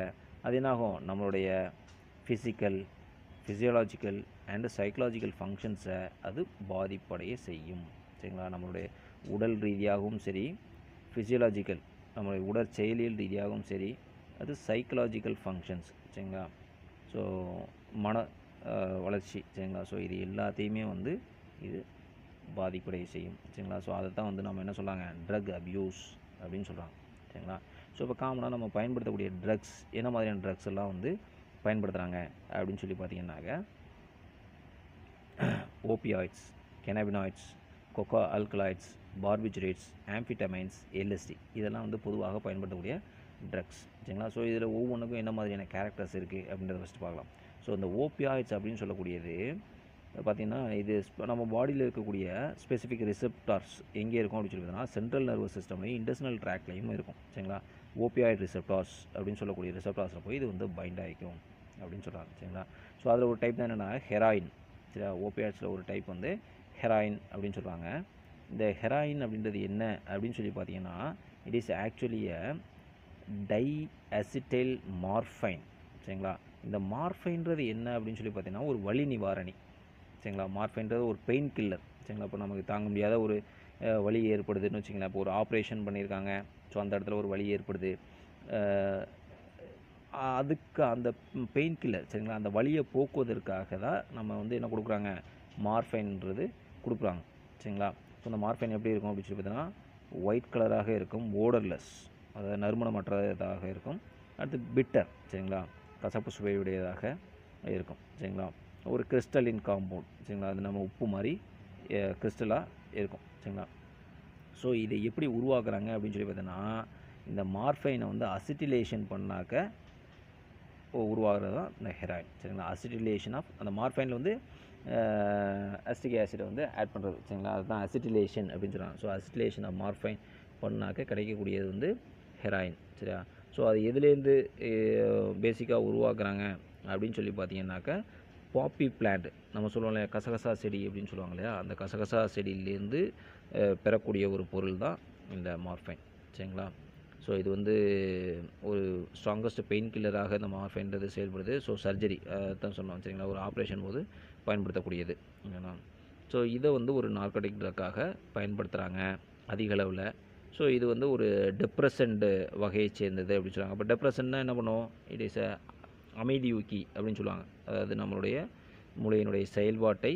அது என்னாகும், நம்மளுடைய ஃபிசியலாஜிக்கல் அண்டு சைக்கலாஜிக்கல் ஃபங்க்ஷன்ஸை அது பாதிப்படைய செய்யும். சரிங்களா? நம்மளுடைய உடல் ரீதியாகவும் சரி, ஃபிசியலாஜிக்கல் நம்மளுடைய உடற்செயலியல் ரீதியாகவும் சரி, அது சைக்கலாஜிக்கல் ஃபங்க்ஷன்ஸ். சரிங்களா? ஸோ மன வளர்ச்சி. சரிங்களா? ஸோ இது எல்லாத்தையுமே வந்து இது பாதிப்படைய செய்யும். சரிங்களா? ஸோ அதை தான் வந்து நம்ம என்ன சொல்கிறாங்க, ட்ரக் அப்யூஸ் அப்படின்னு சொல்கிறாங்க. சரிங்களா? ஸோ இப்போ காமனாக நம்ம பயன்படுத்தக்கூடிய ட்ரக்ஸ், என்ன மாதிரியான ட்ரக்ஸ் எல்லாம் வந்து பயன்படுத்துகிறாங்க அப்படின்னு சொல்லி பார்த்தீங்கன்னாக்க, ஓபியாய்ட்ஸ், கெனாபினாய்ட்ஸ், கொக்கோ ஆல்கலாய்ட்ஸ், பார்பிச்சுரேட்ஸ், ஆம்ஃபிட்டமைன்ஸ், எல்எஸ்டி, இதெல்லாம் வந்து பொதுவாக பயன்படுத்தக்கூடிய ட்ரக்ஸ். சரிங்களா? ஸோ இதில் ஒவ்வொன்றுக்கும் என்ன மாதிரியான கேரக்டர்ஸ் இருக்குது அப்படின்றத ஃபஸ்ட்டு பார்க்கலாம். ஸோ இந்த ஓபியாய்ட்ஸ் அப்படின்னு சொல்லக்கூடியது பார்த்திங்கன்னா, இது நம்ம பாடியில் இருக்கக்கூடிய ஸ்பெசிஃபிக் ரிசெப்டார்ஸ் எங்கே இருக்கும் அப்படின்னு சொல்லி பார்த்தீங்கன்னா, சென்ட்ரல் நர்வஸ் சிஸ்டம்லையும் இன்டெஸ்டினல் ட்ராக்லையும் இருக்கும். சரிங்களா? ஓபியாய்ட் ரிசெப்டார்ஸ் அப்படின்னு சொல்லக்கூடிய ரிசெப்டார்ஸில் போய் இது வந்து பைண்ட் ஆகிக்கும் அப்படின்னு சொல்கிறாங்க. சரிங்களா? ஸோ அதில் ஒரு டைப் தான் என்னென்னா ஹெராயின். சரியா? ஓபியாய்ட்ஸில் ஒரு டைப் வந்து ஹெராயின் அப்படின்னு சொல்கிறாங்க. இந்த ஹெராயின் அப்படின்றது என்ன அப்படின்னு சொல்லி பார்த்தீங்கன்னா, it is actually a diacetyl morphine. சரிங்களா? இந்த மார்ஃபைன்றது என்ன அப்படின்னு சொல்லி பார்த்தீங்கன்னா, ஒரு வலி நிவாரணி. சரிங்களா? மார்ஃபைன்றது ஒரு பெயின் கில்லர். சரிங்களா? இப்போ நமக்கு தாங்க முடியாத ஒரு வலி ஏற்படுதுன்னு வச்சுங்களேன். இப்போ ஒரு ஆப்ரேஷன் பண்ணியிருக்காங்க, ஸோ அந்த இடத்துல ஒரு வலி ஏற்படுது, அதுக்கு அந்த பெயின் கில்லர், சரிங்களா, அந்த வலியை போக்குவதற்காக தான் நம்ம வந்து என்ன கொடுக்குறாங்க, மார்ஃபைன்றது கொடுக்குறாங்க. சரிங்களா? ஸோ அந்த மார்ஃபைன் எப்படி இருக்கும் அப்படின்னு சொல்லி பார்த்தீங்கன்னா, ஒயிட் கலராக இருக்கும், ஓடர்லெஸ், அதாவது நறுமணமற்றதாக இருக்கும். அடுத்து பிட்டர், சரிங்களா, கசப்பு சுவையுடையதாக இருக்கும். சரிங்களா? ஒரு கிறிஸ்டலின் காம்பவுண்ட். சரிங்களா? அது நம்ம உப்பு மாதிரி கிறிஸ்டலாக இருக்கும். சரிங்களா? ஸோ இதை எப்படி உருவாக்குறாங்க அப்படின்னு சொல்லி பார்த்தீங்கன்னா, இந்த மார்ஃபைனை வந்து அசிட்டிலேஷன் பண்ணாக்க உருவாகிறது தான் இந்த ஹெராயின். சரிங்களா? அசிட்டிலேஷன் ஆஃப் அந்த மார்ஃபைனில் வந்து அசிட்டிக் ஆசிடை வந்து ஆட் பண்ணுறது. சரிங்களா? அதுதான் அசிட்டிலேஷன் அப்படின்னு சொல்கிறாங்க. ஸோ அசிட்டிலேஷன் ஆஃப் மார்ஃபைன் பண்ணாக்க கிடைக்கக்கூடியது வந்து ஹெராயின். சரியா? ஸோ அது எதுலேருந்து பேசிக்காக உருவாக்குறாங்க அப்படின்னு சொல்லி பார்த்தீங்கன்னாக்கா, பாப்பி பிளான்ட், நம்ம சொல்லுவோம் இல்லையா, கசகசா செடி அப்படின்னு சொல்லுவாங்க இல்லையா, அந்த கசகசா செடியிலேருந்து பெறக்கூடிய ஒரு பொருள் தான் இந்த மார்ஃபைன். சரிங்களா? ஸோ இது வந்து ஒரு ஸ்ட்ராங்கஸ்ட் பெயின் கில்லராக இந்த மார்ஃபைன்றது செயல்படுது. ஸோ சர்ஜரி தான் சொன்னோம். சரிங்களா? ஒரு ஆப்ரேஷன் போது பயன்படுத்தக்கூடியது. ஸோ இதை வந்து ஒரு நார்கோட்டிக் ட்ரக்காக பயன்படுத்துகிறாங்க அதிக அளவில். ஸோ இது வந்து ஒரு டெப்ரெசண்ட் வகையை சேர்ந்தது அப்படின்னு சொல்லுவாங்க. அப்போ டெப்ரெசன்னா என்ன பண்ணுவோம், இட் இஸ் அமைதியூக்கி அப்படின்னு சொல்லுவாங்க. அதாவது நம்மளுடைய மூளையினுடைய செயல்பாட்டை,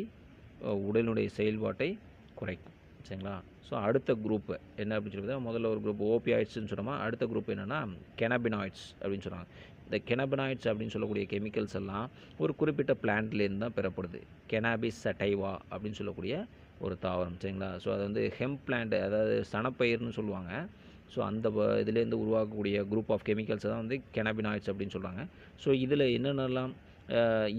உடலினுடைய செயல்பாட்டை குறைக்கும். சரிங்களா? ஸோ அடுத்த குரூப்பு என்ன அப்படின்னு சொல்லி பார்த்தா, முதல்ல ஒரு குரூப் ஓபியாய்ட்ஸ்ன்னு சொன்னோமா, அடுத்த குரூப் என்னென்னா கெனாபினாய்ட்ஸ் அப்படின்னு சொல்கிறாங்க. இந்த கெனாபினாய்ட்ஸ் அப்படின்னு சொல்லக்கூடிய கெமிக்கல்ஸ் எல்லாம் ஒரு குறிப்பிட்ட பிளான்ட்லேருந்து தான் பெறப்படுது. கெனாபிஸ் சட்டைவா அப்படின்னு சொல்லக்கூடிய ஒரு தாவரம். சரிங்களா? ஸோ அது வந்து ஹெம்ப் பிளான்ட், அதாவது சணப்பயிர்னு சொல்லுவாங்க. ஸோ அந்த இதுலேருந்து உருவாக்கக்கூடிய குரூப் ஆஃப் கெமிக்கல்ஸை தான் வந்து கெனாபினாய்ட்ஸ் அப்படின்னு சொல்கிறாங்க. ஸோ இதில் என்னென்னலாம்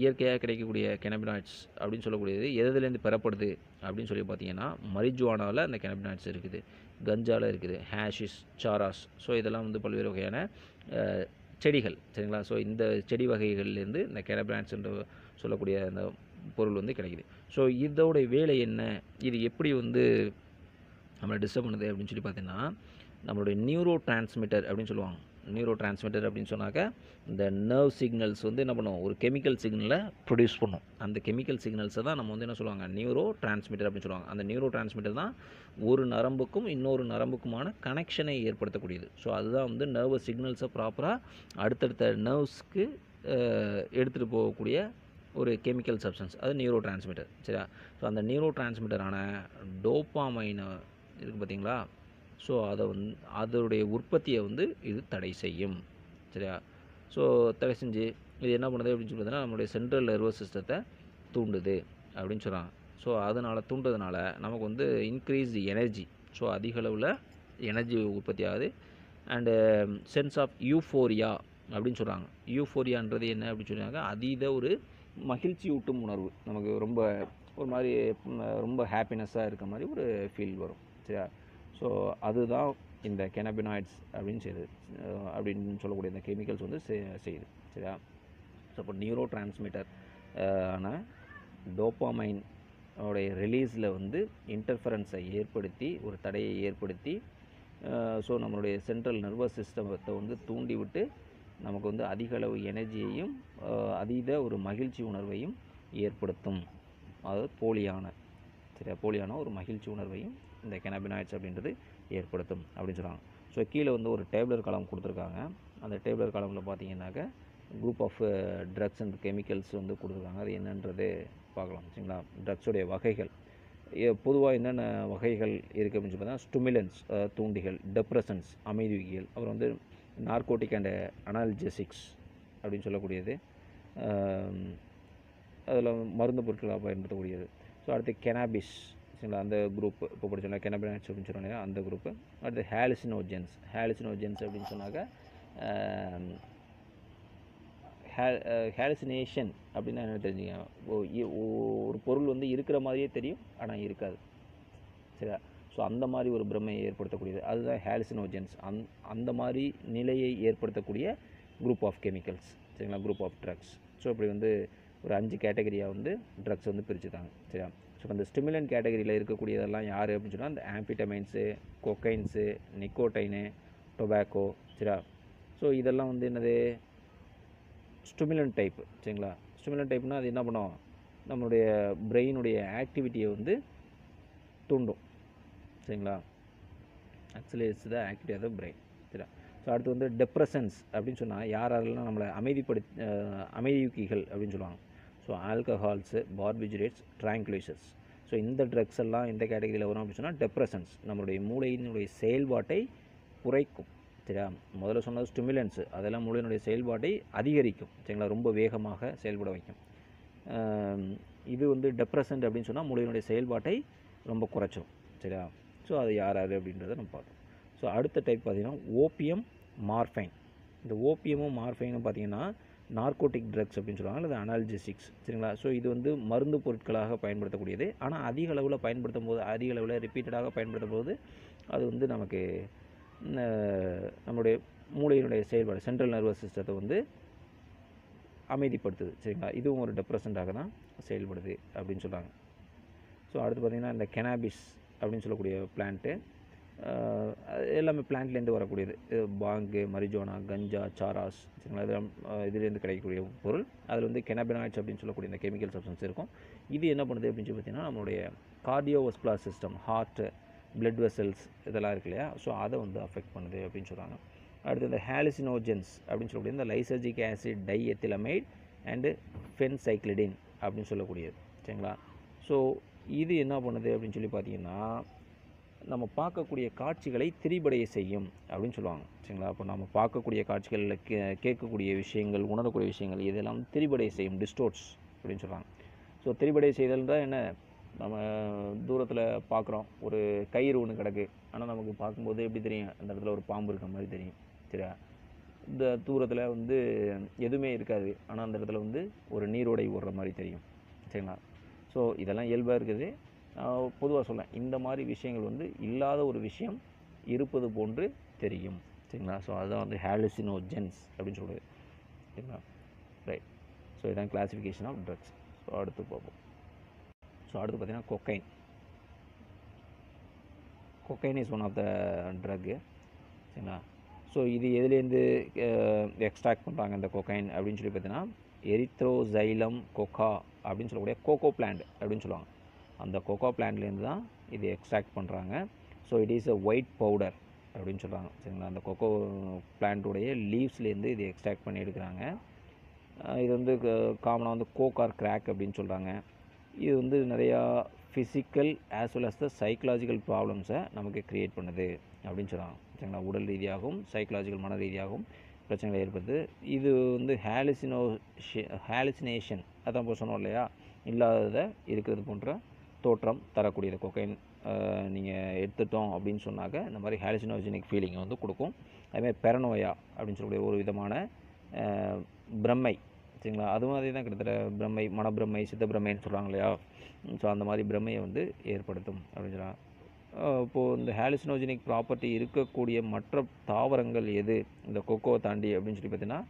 இயற்கையாக கிடைக்கக்கூடிய கெனாபினாய்ட்ஸ் அப்படின்னு சொல்லக்கூடியது எதுலேருந்து பெறப்படுது அப்படின்னு சொல்லி பார்த்தீங்கன்னா, மரிஜுவானாவில் அந்த கெனாபினாய்ட்ஸ் இருக்குது, கஞ்சாவில் இருக்குது, ஹேஷிஸ், சாராஸ். ஸோ இதெல்லாம் வந்து பல்வேறு வகையான செடிகள். சரிங்களா? ஸோ இந்த செடி வகைகள்லேருந்து இந்த கெனாபினாய்ட்ஸ் என்று சொல்லக்கூடிய அந்த பொருள் வந்து கிடைக்குது. ஸோ இதோடைய வேலை என்ன, இது எப்படி வந்து நம்மளை டிஸ்டர்ப் பண்ணுது அப்படின்னு சொல்லி பார்த்தீங்கன்னா, நம்மளுடைய நியூரோ டிரான்ஸ்மிட்டர் அப்படின்னு சொல்லுவாங்க. நியூரோ டிரான்ஸ்மிட்டர் அப்படின்னு சொன்னாக்க, இந்த நர்வ் சிக்னல்ஸ் வந்து என்ன பண்ணும், ஒரு கெமிக்கல் சிக்னலை ப்ரொடியூஸ் பண்ணும். அந்த கெமிக்கல் சிக்னல்ஸை தான் நம்ம வந்து என்ன சொல்லுவாங்க, நியூரோ டிரான்ஸ்மிட்டர் அப்படின்னு சொல்லுவாங்க. அந்த நியூரோ டிரான்ஸ்மிட்டர் தான் ஒரு நரம்புக்கும் இன்னொரு நரம்புக்குமான கனெக்ஷனை ஏற்படுத்தக்கூடியது. ஸோ அதுதான் வந்து நர்வஸ் சிக்னல்ஸை ப்ராப்பராக அடுத்தடுத்த நர்வ்ஸ்க்கு எடுத்துகிட்டு போகக்கூடிய ஒரு கெமிக்கல் சப்ஸ்டன்ஸ், அது நியூரோ டிரான்ஸ்மிட்டர். சரியா? ஸோ அந்த நியூரோ டிரான்ஸ்மிட்டரான டோப்பாமைனை இருக்குது பார்த்தீங்களா, ஸோ அதை வந்து அதோடைய உற்பத்தியை வந்து இது தடை செய்யும். சரியா? ஸோ தடை செஞ்சு இது என்ன பண்ணுது அப்படின்னு சொல்லி பார்த்தீங்கன்னா, நம்மளுடைய சென்ட்ரல் நர்வஸ் சிஸ்டத்தை தூண்டுது அப்படின்னு சொல்கிறாங்க. ஸோ அதனால் தூண்டுறதுனால நமக்கு வந்து இன்க்ரீஸ் எனர்ஜி, ஸோ அதிக அளவில் எனர்ஜி உற்பத்தி ஆகுது. அண்டு சென்ஸ் ஆஃப் யூஃபோரியா அப்படின்னு சொல்கிறாங்க. யூஃபோரியான்றது என்ன அப்படின்னு சொன்னாங்க, அதீத ஒரு மகிழ்ச்சி ஊட்டும் உணர்வு, நமக்கு ரொம்ப ஒரு மாதிரி ரொம்ப ஹாப்பினஸ்ஸாக இருக்க மாதிரி ஒரு ஃபீல் வரும். சரியா? ஸோ அதுதான் இந்த கேனபினாய்ட்ஸ் அப்படின்னு சொல்லக்கூடிய இந்த கெமிக்கல்ஸ் வந்து செய்யுது. சரியா? ஸோ இப்போ நியூரோ டிரான்ஸ்மிட்டர் ஆன டோபாமைன் உடைய ரிலீஸில் வந்து இன்டர்ஃபரன்ஸை ஏற்படுத்தி, ஒரு தடையை ஏற்படுத்தி, ஸோ நம்மளுடைய சென்ட்ரல் நர்வஸ் சிஸ்டத்தை வந்து தூண்டி விட்டு நமக்கு வந்து அதிக அளவு எனர்ஜியையும் அதீத ஒரு மகிழ்ச்சி உணர்வையும் ஏற்படுத்தும். அதாவது போலியான ஒரு மகிழ்ச்சி உணர்வையும் இந்த கேனபினாய்ட்ஸ் அப்படின்றது ஏற்படுத்தும் அப்படின்னு சொல்கிறாங்க. ஸோ கீழே வந்து ஒரு டேப்லர் காலம் கொடுத்துருக்காங்க. அந்த டேப்லர் காலமில் பார்த்தீங்கன்னாக்க group of drugs and chemicals வந்து கொடுத்துருக்காங்க. அது என்னன்றது பார்க்கலாம். சரிங்களா? ட்ரக்ஸுடைய வகைகள் பொதுவாக என்னென்ன வகைகள் இருக்குது அப்படின்னு சொல்லி பார்த்தா, ஸ்டிமுலன்ஸ் தூண்டிகள், டெப்ரசன்ஸ் அமைதிவிகள், அப்புறம் வந்து நார்கோட்டிக் அண்ட் அனால்ஜெசிக்ஸ் அப்படின்னு சொல்லக்கூடியது, அதில் மருந்து பொருட்களாக பயன்படுத்தக்கூடியது. ஸோ அடுத்து கெனாபிஸ், சரிங்களா? அந்த குரூப் இப்போ படிச்சோம்னா கேனபினாய்ட்ஸ் அப்படின்னு சொன்னாங்க, அந்த குரூப்பு. அடுத்து ஹாலுசினோஜென்ஸ் அப்படின்னு சொன்னாக்க ஹாலுசினேஷன் அப்படின்னா என்ன தெரிஞ்சுங்க, ஒரு பொருள் வந்து இருக்கிற மாதிரியே தெரியும் ஆனால் இருக்காது. சரியா? ஸோ அந்த மாதிரி ஒரு பிரமையை ஏற்படுத்தக்கூடியது அதுதான் ஹாலுசினோஜென்ஸ். அந்த மாதிரி நிலையை ஏற்படுத்தக்கூடிய குரூப் ஆஃப் கெமிக்கல்ஸ். சரிங்களா? Group of drugs. ஸோ இப்படி வந்து ஒரு 5 கேட்டகரியாக வந்து ட்ரக்ஸ் வந்து பிரிச்சுட்டாங்க. சரியா? ஸோ அந்த ஸ்டிமுலன் கேட்டகரியில் இருக்கக்கூடியதெல்லாம் யார் அப்படின்னு சொன்னால், அந்த ஆம்ஃபிட்டமைன்ஸு, கொக்கைன்ஸு, நிக்கோட்டைனு, டொபாக்கோ. சரியா? ஸோ இதெல்லாம் வந்து என்னது, ஸ்டிமுலன் டைப்பு. சரிங்களா? ஸ்டிமுலன் டைப்னால் அது என்ன பண்ணும், நம்மளுடைய பிரெயினுடைய ஆக்டிவிட்டியை வந்து தூண்டும். சரிங்களா? Actually is the activity of the brain. சரியா? ஸோ அடுத்து வந்து டெப்ரசன்ஸ் அப்படின்னு சொன்னால் யாரெல்லாம் நம்மளை அமைதியூக்கிகள் அப்படின்னு சொல்லுவாங்க. ஸோ ஆல்கஹால்ஸு, பார்பிஜரேட்ஸ், ட்ராங்குலைசர்ஸ். ஸோ இந்த ட்ரக்ஸ் எல்லாம் இந்த கேட்டகரியில் வரும் அப்படின்னு சொன்னால் டெப்ரசன்ஸ் நம்மளுடைய மூளையினுடைய செயல்பாட்டை குறைக்கும். சரியா? முதல்ல சொன்னது ஸ்டிமுலன்ஸு, அதெல்லாம் மூளையினுடைய செயல்பாட்டை அதிகரிக்கும். சரிங்களா? ரொம்ப வேகமாக செயல்பட வைக்கும். இது வந்து டெப்ரசன்ட் அப்படின்னு சொன்னால் மூளையினுடைய செயல்பாட்டை ரொம்ப குறைச்சிடும். சரியா? ஸோ அது யார் அப்படின்றத நம்ம பார்த்தோம். ஸோ அடுத்த டைப் பார்த்திங்கன்னா ஓபியம், மார்ஃபைன். இந்த ஓபியமும் மார்ஃபைனும் பார்த்திங்கன்னா நார்கோட்டிக் ட்ரக்ஸ் அப்படின்னு சொல்லுவாங்க, அல்லது அனால்ஜெசிக்ஸ். சரிங்களா? ஸோ இது வந்து மருந்து பொருட்களாக பயன்படுத்தக்கூடியது. ஆனால் அதிக அளவில் பயன்படுத்தும் போது, அதிக அளவில் ரிப்பீட்டடாக பயன்படுத்தும் போது அது வந்து நமக்கு நம்மளுடைய மூளையினுடைய செயல்பாடு, சென்ட்ரல் நர்வஸ் சிஸ்டத்தை வந்து அமைதிப்படுத்துது. சரிங்களா? இதுவும் ஒரு டெப்ரசண்ட்டாக தான் செயல்படுது அப்படின்னு சொல்கிறாங்க. ஸோ அடுத்து பார்த்திங்கன்னா இந்த கெனாபிஸ் அப்படின்னு சொல்லக்கூடிய பிளான்ட்டு, எல்லாமே பிளான்ட்லேருந்து வரக்கூடியது. பாங்கு, மரிஜோனா, கஞ்சா, சாராஸ். சரிங்களா? இதெல்லாம் இதுலேருந்து கிடைக்கக்கூடிய பொருள். அதில் வந்து கெனபினாய்ட்ஸ் அப்படின்னு சொல்லக்கூடிய இந்த கெமிக்கல் சப்ஸ்டன்ஸ் இருக்கும். இது என்ன பண்ணுது அப்படின்னு சொல்லி பார்த்திங்கன்னா, நம்மளுடைய cardiovascular system, heart, blood vessels இதெல்லாம் இருக்கு இல்லையா, ஸோ அதை வந்து அஃபெக்ட் பண்ணுது அப்படின்னு சொல்கிறாங்க. அடுத்து இந்த ஹாலுசினோஜென்ஸ் அப்படின்னு சொல்லக்கூடிய இந்த லைசர்ஜிக் ஆசிட், டைஎத்திலமைட் அண்டு ஃபென்சைக்ளிடின் அப்படின்னு சொல்லக்கூடியது. சரிங்களா? ஸோ இது என்ன பண்ணுது அப்படின்னு சொல்லி பார்த்தீங்கன்னா, நம்ம பார்க்கக்கூடிய காட்சிகளை திரிபடைய செய்யும் அப்படின்னு சொல்லுவாங்க. சரிங்களா? அப்போ நம்ம பார்க்கக்கூடிய காட்சிகளில் கேட்கக்கூடிய விஷயங்கள், உணரக்கூடிய விஷயங்கள் இதெல்லாம் திரிபடைய செய்யும், டிஸ்டோர்ட்ஸ் அப்படின்னு சொல்கிறாங்க. ஸோ திரிபடைய செய்தல்ன்றால் என்ன, நம்ம தூரத்தில் பார்க்குறோம், ஒரு கயிறு ஒன்று கிடக்கு, ஆனால் நமக்கு பார்க்கும்போது எப்படி தெரியும், அந்த இடத்துல ஒரு பாம்பு இருக்கிற மாதிரி தெரியும். சரியா? இந்த தூரத்தில் வந்து எதுவுமே இருக்காது, ஆனால் அந்த இடத்துல வந்து ஒரு நீரோடை ஓடுற மாதிரி தெரியும். சரிங்களா? ஸோ இதெல்லாம் இயல்பாக இருக்குது. பொதுவாக சொல்லேன், இந்த மாதிரி விஷயங்கள் வந்து இல்லாத ஒரு விஷயம் இருப்பது போன்று தெரியும். சரிங்களா? ஸோ அதுதான் வந்து ஹாலுசினோஜென்ஸ் அப்படின்னு சொல்கிறது. சரிங்களா? ரைட். ஸோ இதுதான் கிளாசிஃபிகேஷன் ஆஃப் ட்ரக்ஸ். ஸோ அடுத்து பார்ப்போம். ஸோ அடுத்து பார்த்திங்கன்னா cocaine. Cocaine is one of the drug. சரிங்களா? ஸோ இது எதுலேருந்து எக்ஸ்ட்ராக்ட் பண்ணுறாங்க இந்த கொக்கைன் அப்படின்னு சொல்லி பார்த்தீங்கன்னா, எரித்ரோசைலம் கொக்கா அப்படின்னு சொல்லக்கூடிய கோகோ பிளான்ட் அப்படின்னு சொல்லுவாங்க. அந்த கோகோ பிளான்ட்லேருந்து தான் இது எக்ஸ்ட்ராக்ட் பண்ணுறாங்க. So it is a white powder அப்படின்னு சொல்கிறாங்க. சரிங்களா? அந்த கோகோ பிளான்ட்டுடைய லீவ்ஸ்லேருந்து இது எக்ஸ்ட்ராக்ட் பண்ணி எடுக்கிறாங்க. இது வந்து காமனாக வந்து கோக் ஆர் கிராக் அப்படின்னு சொல்கிறாங்க. இது வந்து நிறையா physical as well as the psychological ப்ராப்ளம்ஸை நமக்கு க்ரியேட் பண்ணுது அப்படின்னு சொல்கிறாங்க. சரிங்களா? உடல் ரீதியாகவும் சைக்கலாஜிக்கல் மன ரீதியாகவும் பிரச்சனைகள் ஏற்படுது. இது வந்து ஹாலுசினேஷன் அதான் இப்போ சொன்னோம் இல்லையா, இல்லாததை இருக்கிறது போன்ற தோற்றம் தரக்கூடியது கொக்கைன் நீங்கள் எடுத்துட்டோம் அப்படின்னு சொன்னாக்க இந்த மாதிரி ஹாலுசினோஜெனிக் ஃபீலிங்கை வந்து கொடுக்கும். அதுமாதிரி பெரனோயா அப்படின்னு சொல்லக்கூடிய ஒரு விதமான பிரம்மை, சரிங்களா, அதுவும் அதே தான் கிட்டத்தட்ட பிரம்மை, மனப்பிரம்மை, சித்த பிரம்மைன்னு சொல்கிறாங்க இல்லையா. ஸோ அந்த மாதிரி பிரம்மையை வந்து ஏற்படுத்தும் அப்படின்னு சொல்கிறாங்க. இப்போது இந்த ஹாலுசினோஜெனிக் ப்ராப்பர்ட்டி இருக்கக்கூடிய மற்ற தாவரங்கள் எது இந்த கொக்கோ தாண்டி அப்படின்னு சொல்லி பார்த்தீங்கன்னா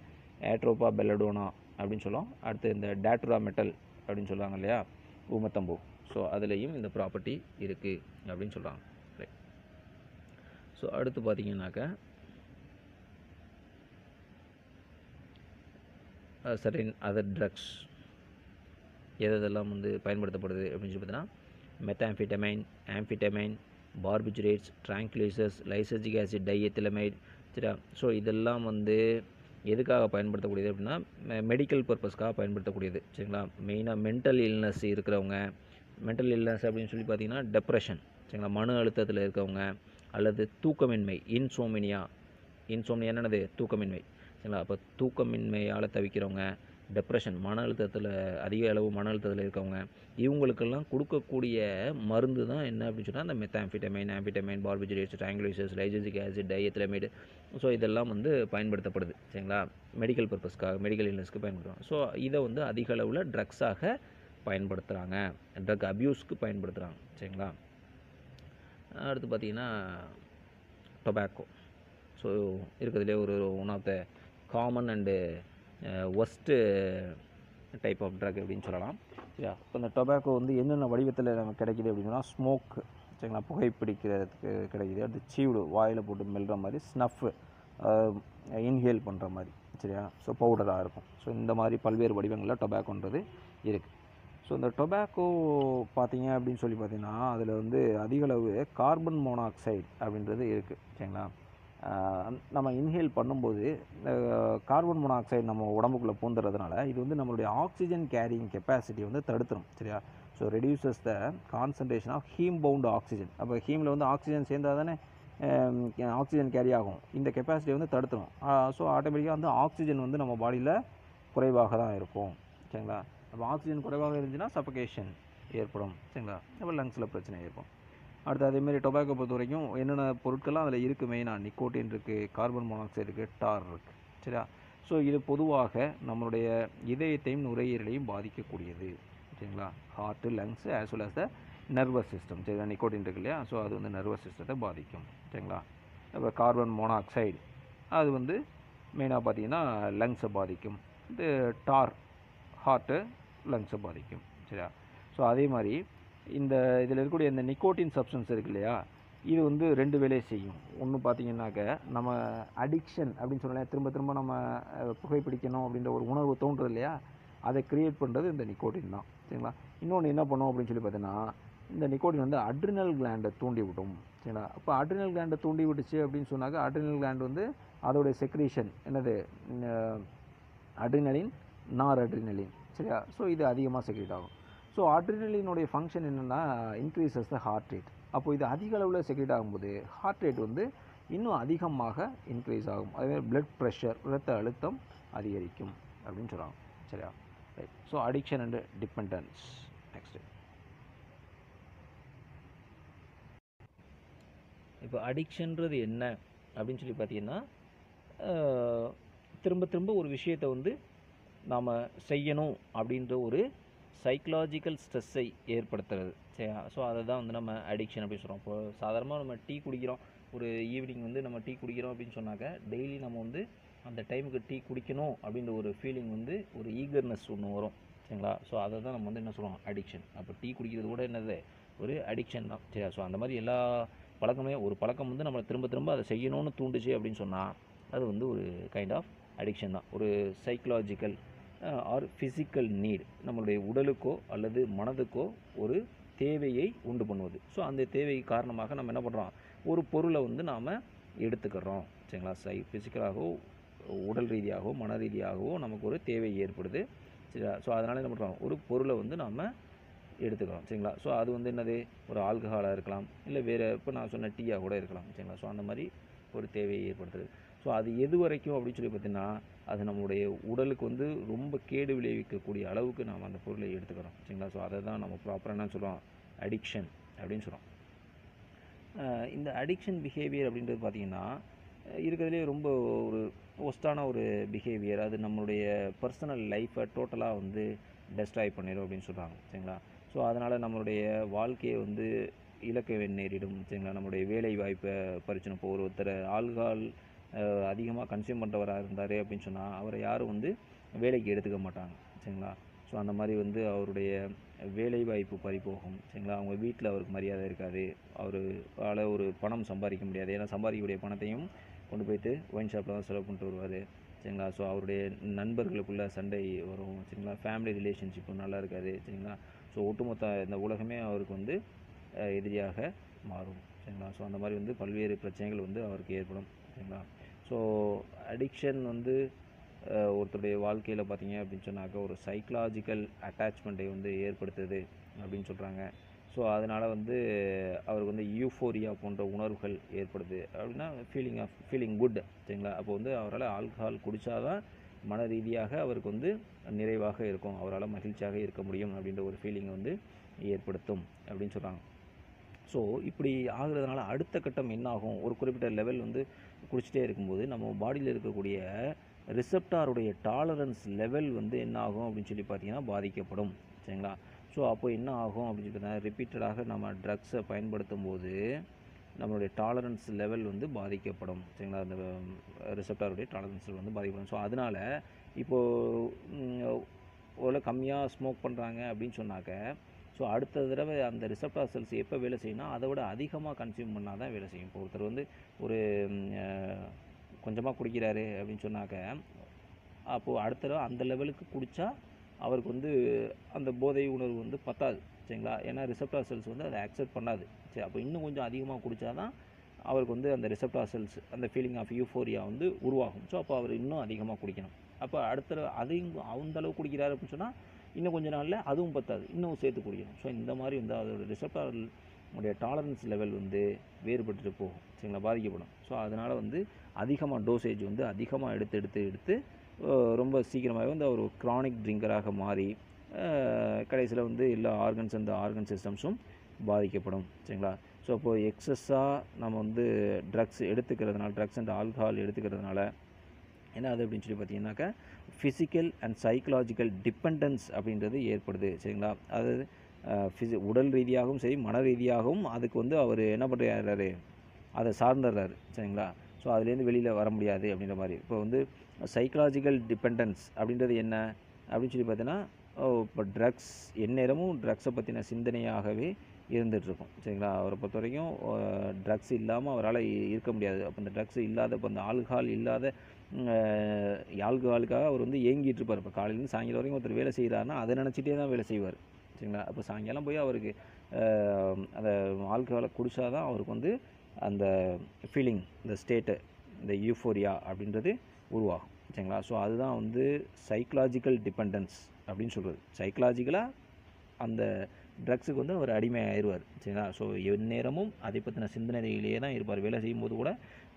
ஏட்ரோபா பெல்லடோனா அப்படின்னு சொல்லுவோம். அடுத்து இந்த டேட்ரா மெட்டல் அப்படின்னு சொல்லுவாங்க இல்லையா, ஊமத்தம்பூ. ஸோ அதுலேயும் இந்த ப்ராப்பர்ட்டி இருக்குது அப்படின்னு சொல்கிறாங்க. ரைட். ஸோ அடுத்து பார்த்தீங்கன்னாக்கா சர்டன் அதர் ட்ரக்ஸ் எதெல்லாம் வந்து பயன்படுத்தப்படுது அப்படின்னு சொல்லி பார்த்தீங்கன்னா மெத்தாம்ஃபிட்டமைன், ஆம்ஃபிட்டமைன், பார்பிச்சுரேட்ஸ், ட்ராங்குலைசர்ஸ், லைசர்ஜிக் ஆசிட் டைஎத்திலமைட், சரியா. ஸோ இதெல்லாம் வந்து எதுக்காக பயன்படுத்தக்கூடியது அப்படின்னா மெடிக்கல் பர்பஸ்க்காக பயன்படுத்தக்கூடியது, சரிங்களா. மெயினாக மென்டல் இல்னஸ் இருக்கிறவங்க, மென்டல் இல்னஸ் அப்படின்னு சொல்லி பார்த்தீங்கன்னா டெப்ரெஷன், சரிங்களா, மன அழுத்தத்தில் இருக்கவங்க, அல்லது தூக்கமின்மை, இன்சோமினியா என்னது தூக்கமின்மை, சரிங்களா. அப்போ தூக்கமின்மையால் தவிக்கிறவங்க, டெப்ரெஷன், மன அழுத்தத்தில் அதிக அளவு மன அழுத்தத்தில் இருக்கவங்க, இவங்களுக்கெல்லாம் கொடுக்கக்கூடிய மருந்து தான் என்ன அப்படின்னு சொன்னால் அந்த மெத்தாம்ஃபிட்டமைன், ஆம்ஃபிட்டமைன், பார்பிச்சுரேட்ஸ், ட்ராங்குலைசர்ஸ், லைசர்ஜிக் ஆசிட் டைஎத்திலமைடு. ஸோ இதெல்லாம் வந்து பயன்படுத்தப்படுது, சரிங்களா, மெடிக்கல் பர்பஸ்க்காக, மெடிக்கல் இல்னஸ்க்கு பயன்படுத்துகிறாங்க. ஸோ இதை வந்து அதிக அளவில் ட்ரக்ஸாக பயன்படுத்துகிறாங்க, ட்ரக் அப்யூஸ்க்கு பயன்படுத்துகிறாங்க, சரிங்களா. அடுத்து பார்த்திங்கன்னா டொபாக்கோ. ஸோ இருக்கிறதுலே ஒரு one of the common and worst type of drug அப்படின்னு சொல்லலாம், சரியா. இப்போ இந்த டொபாக்கோ வந்து என்னென்ன வடிவத்தில் நமக்கு கிடைக்கிது அப்படின்னா ஸ்மோக், சரிங்களா, புகைப்பிடிக்கிறதுக்கு கிடைக்கிது. அடுத்து சீவ்டு, வாயில் போட்டு மெல்கிற மாதிரி, ஸ்னஃப்பு, இன்ஹேல் பண்ணுற மாதிரி, சரியா. ஸோ பவுடராக இருக்கும். ஸோ இந்த மாதிரி பல்வேறு வடிவங்களில் டொபாக்கோன்றது இருக்குது. ஸோ இந்த டொபாக்கோ பார்த்தீங்க அப்படின்னு சொல்லி பார்த்தீங்கன்னா அதில் வந்து அதிகளவு கார்பன் மோனாக்சைடு அப்படின்றது இருக்குது, சரிங்களா. நம்ம இன்ஹேல் பண்ணும்போது கார்பன் மோனாக்சைடு நம்ம உடம்புக்குள்ளே பூந்துறதுனால இது வந்து நம்மளுடைய ஆக்சிஜன் கேரிங் கெப்பாசிட்டி வந்து தடுத்துடும், சரியா. So reduces the concentration of haem bound oxygen. அப்போ ஹீமில் வந்து ஆக்சிஜன் சேர்ந்தால் தானே ஆக்சிஜன் கேரி ஆகும். இந்த கெப்பாசிட்டி வந்து தடுத்துடும். ஸோ ஆட்டோமேட்டிக்காக வந்து ஆக்சிஜன் வந்து நம்ம பாடியில் குறைவாக தான் இருக்கும், சரிங்களா. அப்போ ஆக்சிஜன் குறைவாக இருந்துச்சுன்னா சஃபகேஷன் ஏற்படும், சரிங்களா. அப்போ லங்ஸில் பிரச்சனை ஏற்படும். அடுத்து அதேமாரி டொபாக்கோ பொறுத்த வரைக்கும் என்னென்ன பொருட்கள்லாம் அதில் இருக்குது, மெயினாக நிக்கோட்டின் இருக்குது, கார்பன் மோனாக்சைடு இருக்குது, டார் இருக்குது, சரியா. ஸோ இது பொதுவாக நம்மளுடைய இதயத்தையும் நுரையீரலையும் பாதிக்கக்கூடியது, சரிங்களா. Heart, lungs as well as த நர்வஸ் சிஸ்டம், சரிங்களா. நிக்கோட்டின் இருக்கு இல்லையா, ஸோ அது வந்து நர்வஸ் சிஸ்டத்தை பாதிக்கும், சரிங்களா. இப்போ கார்பன் மோனாக்சைடு அது வந்து மெயினாக பார்த்திங்கன்னா லங்ஸை பாதிக்கும். இது டார் ஹார்ட்டு, லங்ஸை பாதிக்கும், சரியா. ஸோ அதே மாதிரி இந்த இதில் இருக்கக்கூடிய இந்த நிக்கோட்டின் சப்ஸ்டன்ஸ் இருக்கு இல்லையா, இது வந்து ரெண்டு வேலையை செய்யும். ஒன்று பார்த்திங்கனாக்க நம்ம அடிக்ஷன் அப்படின்னு சொல்லலாம், திரும்ப திரும்ப நம்ம புகைப்பிடிக்கணும் அப்படின்ற ஒரு உணர்வு தோன்றுறது இல்லையா, அதை க்ரியேட் பண்ணுறது இந்த நிக்கோட்டின் தான், சரிங்களா. இன்னொன்று என்ன பண்ணும் அப்படின்னு சொல்லி பார்த்தீங்கன்னா இந்த நிக்கோட்டின் வந்து அட்ரினல் கிளாண்டை தூண்டி விடும், சரிங்களா. அப்போ அட்ரினல் கிளாண்டை தூண்டி விட்டுச்சு அப்படின்னு சொன்னாக்க அட்ரினல் கிளாண்ட் வந்து அதோடைய செக்ரீஷன் என்னது அட்ரினலின், நார் அட்ரினலின், சரியா. ஸோ இது அதிகமாக செக்ரேட் ஆகும். ஸோ அட்ரினலினுடைய ஃபங்க்ஷன் என்னென்னா இன்க்ரீசஸ் த ஹார்ட் ரேட். அப்போது இது அதிக அளவில் செக்ரேட் ஆகும்போது ஹார்ட் ரேட் வந்து இன்னும் அதிகமாக இன்க்ரீஸ் ஆகும். அதேமாதிரி பிளட் ப்ரெஷர், இரத்த அழுத்தம் அதிகரிக்கும் அப்படின்னு சொல்கிறாங்க, சரியா. Right. So addiction and dependence. Next இப்போ அடிக்ஷன்றது என்ன அப்படின்னு சொல்லி பார்த்தீங்கன்னா திரும்ப திரும்ப ஒரு விஷயத்தை வந்து நாம் செய்யணும் அப்படின்ற ஒரு சைக்கலாஜிக்கல் ஸ்ட்ரெஸ்ஸை ஏற்படுத்துறது, சரி. ஸோ அதை தான் வந்து நம்ம அடிக்ஷன் அப்படின்னு சொல்கிறோம். இப்போ சாதாரணமாக நம்ம டீ குடிக்கிறோம், ஒரு ஈவினிங் வந்து நம்ம டீ குடிக்கிறோம் அப்படின்னு சொன்னாக்க டெய்லி நம்ம வந்து அந்த டைமுக்கு டீ குடிக்கணும் அப்படின்ற ஒரு ஃபீலிங் வந்து ஒரு ஈகர்னஸ் ஒன்று வரும், சரிங்களா. ஸோ அதை தான் நம்ம வந்து என்ன சொல்கிறோம், அடிக்ஷன். அப்போ டீ குடிக்கிறது கூட என்னது ஒரு அடிக்ஷன் தான், சரியா. ஸோ அந்த மாதிரி எல்லா பழக்கமே, ஒரு பழக்கம் வந்து நம்மளை திரும்ப திரும்ப அதை செய்யணும்னு தூண்டுச்சு அப்படின்னு சொன்னால் அது வந்து ஒரு கைண்ட் ஆஃப் அடிக்ஷன் தான். ஒரு சைக்கலாஜிக்கல் ஆர் ஃபிசிக்கல் நீட், நம்மளுடைய உடலுக்கோ அல்லது மனதுக்கோ ஒரு தேவையை உண்டு பண்ணுவது. ஸோ அந்த தேவை காரணமாக நம்ம என்ன பண்ணுறோம், ஒரு பொருளை வந்து நாம் எடுத்துக்கிறோம், சரிங்களா. ஃபிசிக்கலாகவோ உடல் ரீதியாகவோ மன ரீதியாகவோ நமக்கு ஒரு தேவை ஏற்படுது, சரிங்களா. ஸோ அதனால் என்ன பண்ணுறோம், ஒரு பொருளை வந்து நாம் எடுத்துக்கிறோம், சரிங்களா. ஸோ அது வந்து என்னது, ஒரு ஆல்கஹாலாக இருக்கலாம், இல்லை வேறு இப்போ நான் சொன்ன டீயாக கூட இருக்கலாம், சரிங்களா. ஸோ அந்த மாதிரி ஒரு தேவையை ஏற்படுத்துறது. ஸோ அது எது வரைக்கும் அப்படின்னு சொல்லி பார்த்தீங்கன்னா அது நம்மளுடைய உடலுக்கு வந்து ரொம்ப கேடு விளைவிக்கக்கூடிய அளவுக்கு நாம் அந்த பொருளை எடுத்துக்கிறோம், சரிங்களா. ஸோ அதை தான் நம்ம ப்ராப்பராக என்ன சொல்கிறோம், அடிக்ஷன் அப்படின்னு சொல்கிறோம். இந்த அடிக்ஷன் பிஹேவியர் அப்படின்றது பார்த்திங்கன்னா இருக்கிறதுலே ரொம்ப ஒரு ஒஸ்ட்டான ஒரு பிஹேவியர். அது நம்மளுடைய பர்சனல் லைஃப்பை டோட்டலாக வந்து டெஸ்ட்ராய் பண்ணிடும் அப்படின்னு சொல்கிறாங்க, சரிங்களா. ஸோ அதனால் நம்மளுடைய வாழ்க்கையை வந்து இழக்க நேரிடும், சரிங்களா. நம்மளுடைய வேலை வாய்ப்பை பறிச்சிடும். இப்போ ஒருத்தர் ஆல்கஹால் அதிகமாக கன்சியூம் பண்ணுறவராக இருந்தார் அப்படின்னு சொன்னால் அவரை யாரும் வந்து வேலைக்கு எடுத்துக்க மாட்டாங்க, சரிங்களா. ஸோ அந்த மாதிரி வந்து அவருடைய வேலை வாய்ப்பு பறிபோகும், சரிங்களா. அவங்க வீட்டில் அவருக்கு மரியாதை இருக்காது, அவரால் ஒரு பணம் சம்பாதிக்க முடியாது. ஏன்னா சம்பாதிக்கக்கூடிய பணத்தையும் கொண்டு போய்ட்டு ஒயின் ஷாப்பில் தான் செலவு பண்ணிட்டு வருவார், சரிங்களா. ஸோ அவருடைய நண்பர்களுக்குள்ளே சண்டை வரும், சரிங்களா. ஃபேமிலி ரிலேஷன்ஷிப்பும் நல்லா இருக்காது, சரிங்களா. ஸோ ஒட்டுமொத்த இந்த உலகமே அவருக்கு வந்து எதிரியாக மாறும், சரிங்களா. ஸோ அந்த மாதிரி வந்து பல்வேறு பிரச்சனைகள் வந்து அவருக்கு ஏற்படும், சரிங்களா. ஸோ அடிக்ஷன் வந்து ஒருத்தருடைய வாழ்க்கையில் பார்த்திங்க அப்படின்னு சொன்னாக்க ஒரு சைக்கலாஜிக்கல் அட்டாச்மெண்ட்டை வந்து ஏற்படுத்துது அப்படின்னு சொல்கிறாங்க. ஸோ அதனால் வந்து அவருக்கு வந்து யூஃபோரியா போன்ற உணர்வுகள் ஏற்படுது அப்படின்னா ஃபீலிங் குட், சரிங்களா. அப்போ வந்து அவரால் ஆல்கஹால் குடித்தாதான் மன ரீதியாக அவருக்கு வந்து நிறைவாக இருக்கும், அவரால் மகிழ்ச்சியாக இருக்க முடியும் அப்படின்ற ஒரு ஃபீலிங்கை வந்து ஏற்படுத்தும் அப்படின்னு சொல்கிறாங்க. ஸோ இப்படி ஆகுறதுனால அடுத்த கட்டம் என்ன ஆகும், ஒரு குறிப்பிட்ட லெவல் வந்து குடிச்சிட்டே இருக்கும்போது நம்ம பாடியில் இருக்கக்கூடிய ரிசெப்டாருடைய டாலரன்ஸ் லெவல் வந்து என்ன ஆகும் அப்படின்னு சொல்லி பார்த்தீங்கன்னா பாதிக்கப்படும், சரிங்களா. ஸோ அப்போ என்ன ஆகும் அப்படின்னு சொல்லி ரிப்பீட்டடாக நம்ம ட்ரக்ஸை பயன்படுத்தும் போது நம்மளுடைய டாலரன்ஸ் லெவல் வந்து பாதிக்கப்படும், சரிங்களா. அந்த ரிசெப்டாருடைய டாலரன்ஸ் லெவல் வந்து பாதிக்கப்படும். ஸோ அதனால் இப்போது ஓரளவு கம்மியாக ஸ்மோக் பண்ணுறாங்க அப்படின்னு சொன்னாக்க ஸோ அடுத்த தடவை அந்த ரிசெப்டார் செல்ஸ் எப்போ வேலை செய்யணும்னா அதை விட அதிகமாக கன்சியூம் பண்ணால் தான் வேலை செய்யும். இப்போ ஒருத்தர் வந்து ஒரு கொஞ்சமாக குடிக்கிறாரு அப்படின்னு சொன்னாக்க அப்போது அடுத்த தடவை அந்த லெவலுக்கு குடித்தா அவருக்கு வந்து அந்த போதை உணர்வு வந்து பத்தாது, சரிங்களா. ஏன்னா ரிசெப்டார் செல்ஸ் வந்து அதை அக்செப்ட் பண்ணாது, சரி. அப்போ இன்னும் கொஞ்சம் அதிகமாக குடித்தா தான் அவருக்கு வந்து அந்த ரிசெப்டார் செல்ஸ் அந்த ஃபீலிங் ஆஃப் யூஃபோரியா வந்து உருவாகும். ஸோ அப்போ அவர் இன்னும் அதிகமாக குடிக்கணும். அப்போ அடுத்த அதையும் அந்த அளவு குடிக்கிறாரு அப்படின்னு சொன்னால் இன்னும் கொஞ்ச நாளில் அதுவும் பத்தாது, இன்னும் சேர்த்து குடிக்கணும். ஸோ இந்த மாதிரி வந்து அதோட ரிசெப்டார் உடைய டாலரன்ஸ் லெவல் வந்து வேறுபட்டு போகும், சரிங்களா, பாதிக்கப்படும். ஸோ அதனால் வந்து அதிகமாக டோசேஜ் வந்து அதிகமாக எடுத்து ரொம்ப சீக்கிரமாகவே வந்து அவர் ஒரு க்ரானிக் ட்ரிங்கராக மாறி கடைசியில் வந்து எல்லா ஆர்கன்ஸ் அந்த ஆர்கன் சிஸ்டம்ஸும் பாதிக்கப்படும், சரிங்களா. ஸோ அப்போது எக்ஸஸாக நம்ம வந்து ட்ரக்ஸ் எடுத்துக்கிறதுனால, ட்ரக்ஸ் அண்ட் ஆல்கஹால் எடுத்துக்கிறதுனால என்ன ஆகுது அப்படின்னு சொல்லி பார்த்தீங்கன்னாக்கா ஃபிசிக்கல் அண்ட் சைக்கலாஜிக்கல் டிபெண்டன்ஸ் அப்படின்றது ஏற்படுது, சரிங்களா. அதாவது உடல் ரீதியாகவும் சரி மன ரீதியாகவும் அதுக்கு வந்து அவர் என்ன பண்ணுறாரு, அதை சார்ந்துடுறாரு, சரிங்களா. ஸோ அதுலேருந்து வெளியில் வர முடியாது அப்படின்ற மாதிரி. இப்போ வந்து சைக்கலாஜிக்கல் டிபெண்டன்ஸ் அப்படின்றது என்ன அப்படின்னு சொல்லி பார்த்தீங்கன்னா இப்போ ட்ரக்ஸ் எந்நேரமும் ட்ரக்ஸை பற்றின சிந்தனையாகவே இருந்துகிட்ருக்கும், சரிங்களா. அவரை பொறுத்த வரைக்கும் ட்ரக்ஸ் இல்லாமல் அவரால் இருக்க முடியாது. அப்போ இந்த ட்ரக்ஸ் இல்லாத இப்போ அந்த ஆல்கஹால் இல்லாத ஆல்கஹாலுக்காக அவர் வந்து ஏங்கிட்டு இருப்பார். இப்போ காலையிலேருந்து சாயங்காலம் வரைக்கும் ஒருத்தர் வேலை செய்கிறாருன்னா அதை நினச்சிட்டே தான் வேலை செய்வார், சரிங்களா. அப்போ சாயங்காலம் போய் அவருக்கு அந்த ஆல்கஹாலை குடித்தா தான் அவருக்கு வந்து அந்த ஃபீலிங், இந்த ஸ்டேட்டு, இந்த யூஃபோரியா அப்படின்றது உருவாகும், சரிங்களா. ஸோ அதுதான் வந்து சைக்கலாஜிக்கல் டிபெண்டன்ஸ் அப்படின்னு சொல்கிறது. சைக்கலாஜிக்கலாக அந்த ட்ரக்ஸுக்கு வந்து அவர் அடிமையாகிடுவார், சரிங்களா. ஸோ எந்நேரமும் அதை பற்றின சிந்தனையிலேயே தான் இருப்பார். வேலை செய்யும்போது கூட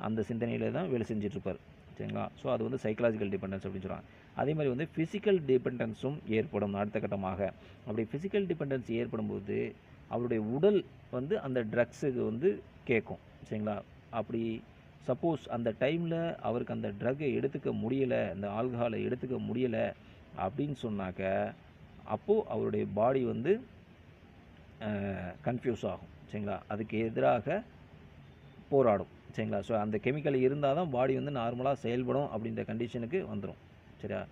அந்த சிந்தனையிலே தான் வேலை செஞ்சிட்ருப்பார், சரிங்களா. ஸோ அது வந்து சைக்கலாஜிக்கல் டிபெண்டன்ஸ் அப்படின்னு சொல்கிறாங்க. அதே மாதிரி வந்து ஃபிசிக்கல் டிபெண்டன்ஸும் ஏற்படும் அடுத்த கட்டமாக. அப்படி ஃபிசிக்கல் டிபெண்டன்ஸ் ஏற்படும்போது அவருடைய உடல் வந்து அந்த ட்ரக்ஸுக்கு வந்து கேட்கும், சரிங்களா. அப்படி சப்போஸ் அந்த டைமில் அவருக்கு அந்த ட்ரக்கை எடுத்துக்க முடியலை, அந்த ஆல்கஹாலை எடுத்துக்க முடியலை அப்படின்னு சொன்னாக்க அப்போது அவருடைய பாடி வந்து கன்ஃபியூஸ் ஆகும், சரிங்களா. அதுக்கு எதிராக போராடும், சரிங்களா. ஸோ அந்த கெமிக்கல் இருந்தால் தான் பாடி வந்து நார்மலாக செயல்படும் அப்படின்ற கண்டிஷனுக்கு வந்துடும், சரியா.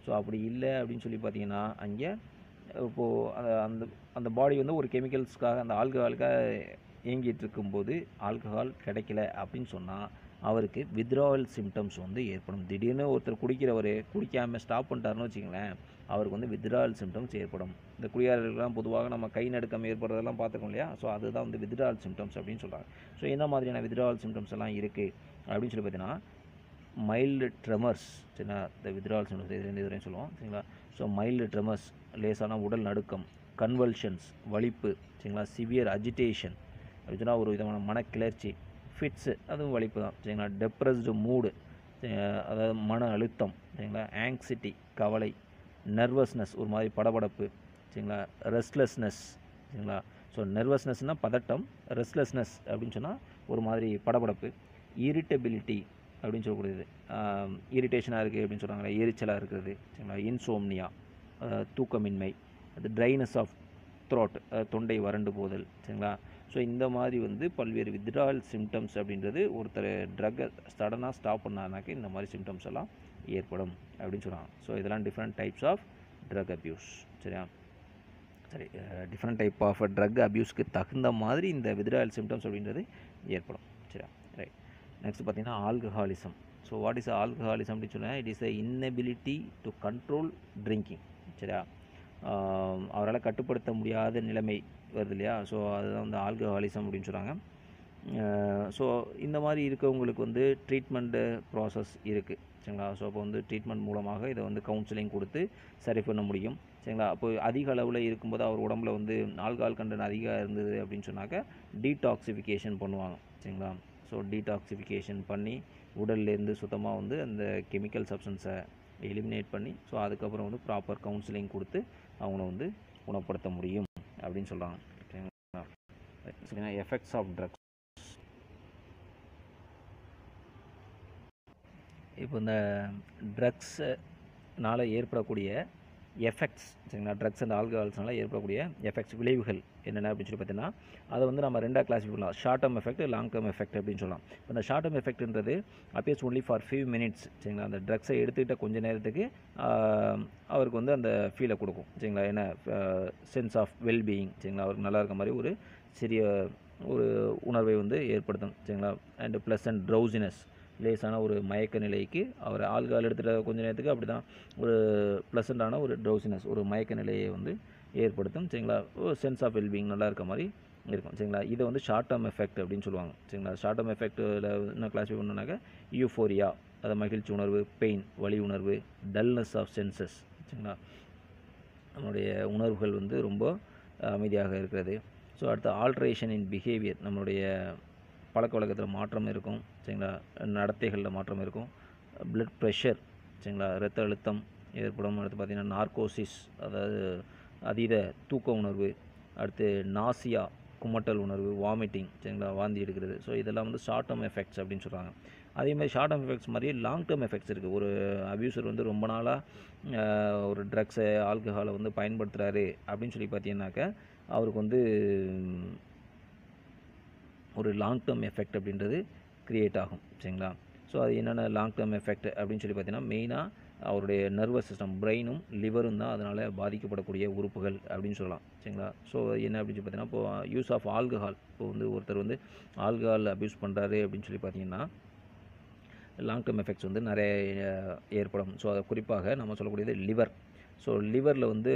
ஸோ அப்படி இல்லை அப்படின்னு சொல்லி பார்த்தீங்கன்னா அங்கே இப்போது அந்த அந்த பாடி வந்து ஒரு கெமிக்கல்ஸ்க்காக அந்த ஆல்கஹாலுக்காக இயங்கிட்டு இருக்கும்போது ஆல்கஹால் கிடைக்கல அப்படின்னு சொன்னால் அவருக்கு வித்ட்ராவல் சிம்டம்ஸ் வந்து ஏற்படும். திடீர்னு ஒருத்தர் குடிக்காமல் ஸ்டாப் பண்ணிட்டாருன்னு வச்சுங்களேன், அவருக்கு வந்து வித்ட்ராவல் சிம்டம்ஸ் ஏற்படும். இந்த குடியாரர்கள்லாம் பொதுவாக நம்ம கை நடுக்கம் ஏற்படுறதெல்லாம் பார்த்துக்கோம் இல்லையா. ஸோ அதுதான் வந்து வித்ட்ராவல் சிம்டம்ஸ் அப்படின்னு சொல்கிறாங்க. ஸோ என்ன மாதிரியான வித்ட்ராவல் சிம்டம்ஸ் எல்லாம் இருக்குது அப்படின்னு சொல்லி பார்த்தீங்கன்னா மைல்டு ட்ரெமர்ஸ், சரிங்களா. இந்த வித்ட்ராவல் சிம்டம்ஸ் இது ரெண்டு இதுவரையும் சொல்லுவோம், சரிங்களா. ஸோ மைல்டு ட்ரெமர்ஸ், லேசான உடல் நடுக்கம், கன்வல்ஷன்ஸ், வலிப்பு, சரிங்களா. சிவியர் அஜிடேஷன் அப்படின்னா ஒரு விதமான மனக்கிளர்ச்சி, ஃபிட்ஸு அதுவும் வலிப்பு தான், சரிங்களா. டெப்ரஸ்டு மூடு, அதாவது மன அழுத்தம், சரிங்களா. ஆங்ஸிட்டி கவலை, நர்வஸ்னஸ் ஒரு மாதிரி படபடப்பு, சரிங்களா. ரெஸ்ட்லெஸ்னஸ், சரிங்களா. ஸோ நர்வஸ்னஸ்னால் பதட்டம், ரெஸ்ட்லெஸ்னஸ் அப்படின்னு சொன்னால் ஒரு மாதிரி படபடப்பு, இரிட்டபிலிட்டி அப்படின்னு சொல்லக்கூடியது, இரிட்டேஷனாக இருக்குது அப்படின்னு சொல்கிறாங்களே, எரிச்சலாக இருக்கிறது சரிங்களா, இன்சோம்னியா தூக்கமின்மை, அது ட்ரைனஸ் ஆஃப் த்ரோட் தொண்டை வறண்டு போதல் சரிங்களா. ஸோ இந்த மாதிரி வந்து பல்வேறு வித்ட்ராவல் சிம்டம்ஸ் அப்படின்றது ஒருத்தர் ட்ரக்கை சடனாக ஸ்டாப் பண்ணாருனாக்க இந்த மாதிரி சிம்டம்ஸ் எல்லாம் ஏற்படும் அப்படின்னு சொல்கிறாங்க. ஸோ இதெல்லாம் different types of drug abuse சரியா. சரி, டிஃப்ரெண்ட் டைப் ஆஃப் ட்ரக் அப்யூஸ்க்கு தகுந்த மாதிரி இந்த வித்ட்ராவல் சிம்டம்ஸ் அப்படின்றது ஏற்படும் சரியா. ரைட், நெக்ஸ்ட் பார்த்தீங்கன்னா alcoholism. So what is alcoholism அப்படின்னு சொன்னால் it is the inability to control drinking சரியா. அவரால் கட்டுப்படுத்த முடியாத நிலைமை வருது இல்லையா, ஸோ அதுதான் வந்து ஆல்கஹாலிசம் அப்படின்னு சொல்கிறாங்க. ஸோ இந்த மாதிரி இருக்கவங்களுக்கு வந்து ட்ரீட்மெண்ட்டு ப்ராசஸ் இருக்குது சரிங்களா. ஸோ அப்போ வந்து ட்ரீட்மெண்ட் மூலமாக இதை வந்து கவுன்சிலிங் கொடுத்து சரி பண்ண முடியும் சரிங்களா. அப்போ அதிக அளவில் இருக்கும்போது அவர் உடம்புல வந்து ஆல்கஹால் கண்டென்ட் அதிகம் இருந்தது அப்படின்னு சொன்னாக்க டீடாக்சிஃபிகேஷன் பண்ணுவாங்க சரிங்களா. ஸோ டீடாக்சிஃபிகேஷன் பண்ணி உடல்லேருந்து சுத்தமாக வந்து அந்த கெமிக்கல் சப்ஸ்டன்ஸை எலிமினேட் பண்ணி ஸோ அதுக்கப்புறம் வந்து ப்ராப்பர் கவுன்சிலிங் கொடுத்து அவங்கள வந்து குணப்படுத்த முடியும் அப்படின்னு சொல்கிறாங்க சரிங்களா. Effects of drugs. இப்போ இந்த ட்ரக்ஸ்னால் ஏற்படக்கூடிய எஃபெக்ட்ஸ் சரிங்களா, ட்ரக்ஸ் அண்ட் ஆல்கஹால்ஸ்னால ஏற்படக்கூடிய எஃபெக்ட்ஸ் விளைவுகள் என்னென்ன அப்படின்னு சொல்லி பார்த்தீங்கன்னா அதை வந்து நம்ம ரெண்டாக கிளாஸிஃபை பண்ணலாம். Short term effect, long term effect அப்படின்னு சொல்லலாம். இப்போ இந்த ஷார்ட் டேர்ம் எஃபெக்ட்ன்றது appears only for few minutes சரிங்களா. அந்த ட்ரக்ஸை எடுத்துக்கிட்ட கொஞ்சம் நேரத்துக்கு அவருக்கு வந்து அந்த ஃபீலை கொடுக்கும் சரிங்களா. என்ன சென்ஸ் ஆஃப் வெல்பீயிங் சரிங்களா, அவருக்கு நல்லா இருக்க மாதிரி ஒரு சிறிய ஒரு உணர்வை வந்து ஏற்படுத்தும் சரிங்களா. அண்ட் ப்ளஸ் அண்ட் ட்ரௌசினஸ், லேசான ஒரு மயக்க நிலைக்கு அவர் ஆல்கஹால் எடுத்துகிட்ட கொஞ்சம் நேரத்துக்கு அப்படி தான் ஒரு ப்ளசண்ட்டான ஒரு ட்ரௌசினஸ், ஒரு மயக்க நிலையை வந்து ஏற்படுத்தும் சரிங்களா. ஒரு சென்ஸ் ஆஃப் வெல்பீயிங் நல்லா இருக்க மாதிரி இருக்கும் சரிங்களா. இதை வந்து ஷார்ட் டேர்ம் எஃபெக்ட் அப்படின்னு சொல்லுவாங்க சரிங்களா. ஷார்ட் டேர்ம் எஃபெக்ட்டில் என்ன கிளாஸிஃபை பண்ணோன்னாக்கா யூஃபோரியா, அது மகிழ்ச்சி உணர்வு, பெயின் வலி உணர்வு, டல்னஸ் ஆஃப் சென்சஸ் சரிங்களா, நம்மளுடைய உணர்வுகள் வந்து ரொம்ப அமைதியாக இருக்கிறது. ஸோ அடுத்து ஆல்ட்ரேஷன் இன் பிஹேவியர், நம்மளுடைய பழக்க வழக்கத்தில் மாற்றம் இருக்கும் சரிங்களா, நடத்தைகளில் மாற்றம் இருக்கும். பிளட் ப்ரெஷர் சரிங்களா, இரத்த அழுத்தம் ஏற்படும். அடுத்து பார்த்திங்கன்னா நார்கோசிஸ், அதாவது அதீத தூக்க உணர்வு. அடுத்து நாசியா, குமட்டல் உணர்வு, வாமிட்டிங் சரிங்களா, வாந்தி எடுக்கிறது. ஸோ இதெல்லாம் வந்து ஷார்ட் டேர்ம் எஃபெக்ட்ஸ் அப்படின்னு சொல்கிறாங்க. அதேமாதிரி ஷார்ட் டேர்ம் எஃபெக்ட்ஸ் மாதிரி லாங் டேர்ம் எஃபெக்ட்ஸ் இருக்குது. ஒரு அப்யூசர் வந்து ரொம்ப நாளாக ஒரு ட்ரக்ஸை ஆல்கஹாலை வந்து பயன்படுத்துகிறாரு அப்படின்னு சொல்லி பார்த்தீங்கன்னாக்கா அவருக்கு வந்து ஒரு லாங் டேர்ம் எஃபெக்ட் அப்படின்றது க்ரியேட் ஆகும் சரிங்களா. ஸோ அது என்னென்ன லாங் டேர்ம் எஃபெக்ட் அப்படின்னு சொல்லி பார்த்தீங்கன்னா மெயினாக அவருடைய நர்வஸ் சிஸ்டம், பிரெயினும் லிவரும் தான் அதனால் பாதிக்கப்படக்கூடிய உறுப்புகள் அப்படின்னு சொல்லலாம் சரிங்களா. ஸோ என்ன அப்படின்னு சொல்லி பார்த்தீங்கன்னா இப்போது யூஸ் ஆஃப் ஆல்கஹால், இப்போ வந்து ஒருத்தர் வந்து ஆல்கஹால் அப்யூஸ் பண்ணுறாரு அப்படின்னு சொல்லி பார்த்தீங்கன்னா லாங் டேர்ம் எஃபெக்ட்ஸ் வந்து நிறைய ஏற்படும். ஸோ அதை குறிப்பாக நம்ம சொல்லக்கூடியது லிவர். ஸோ லிவரில் வந்து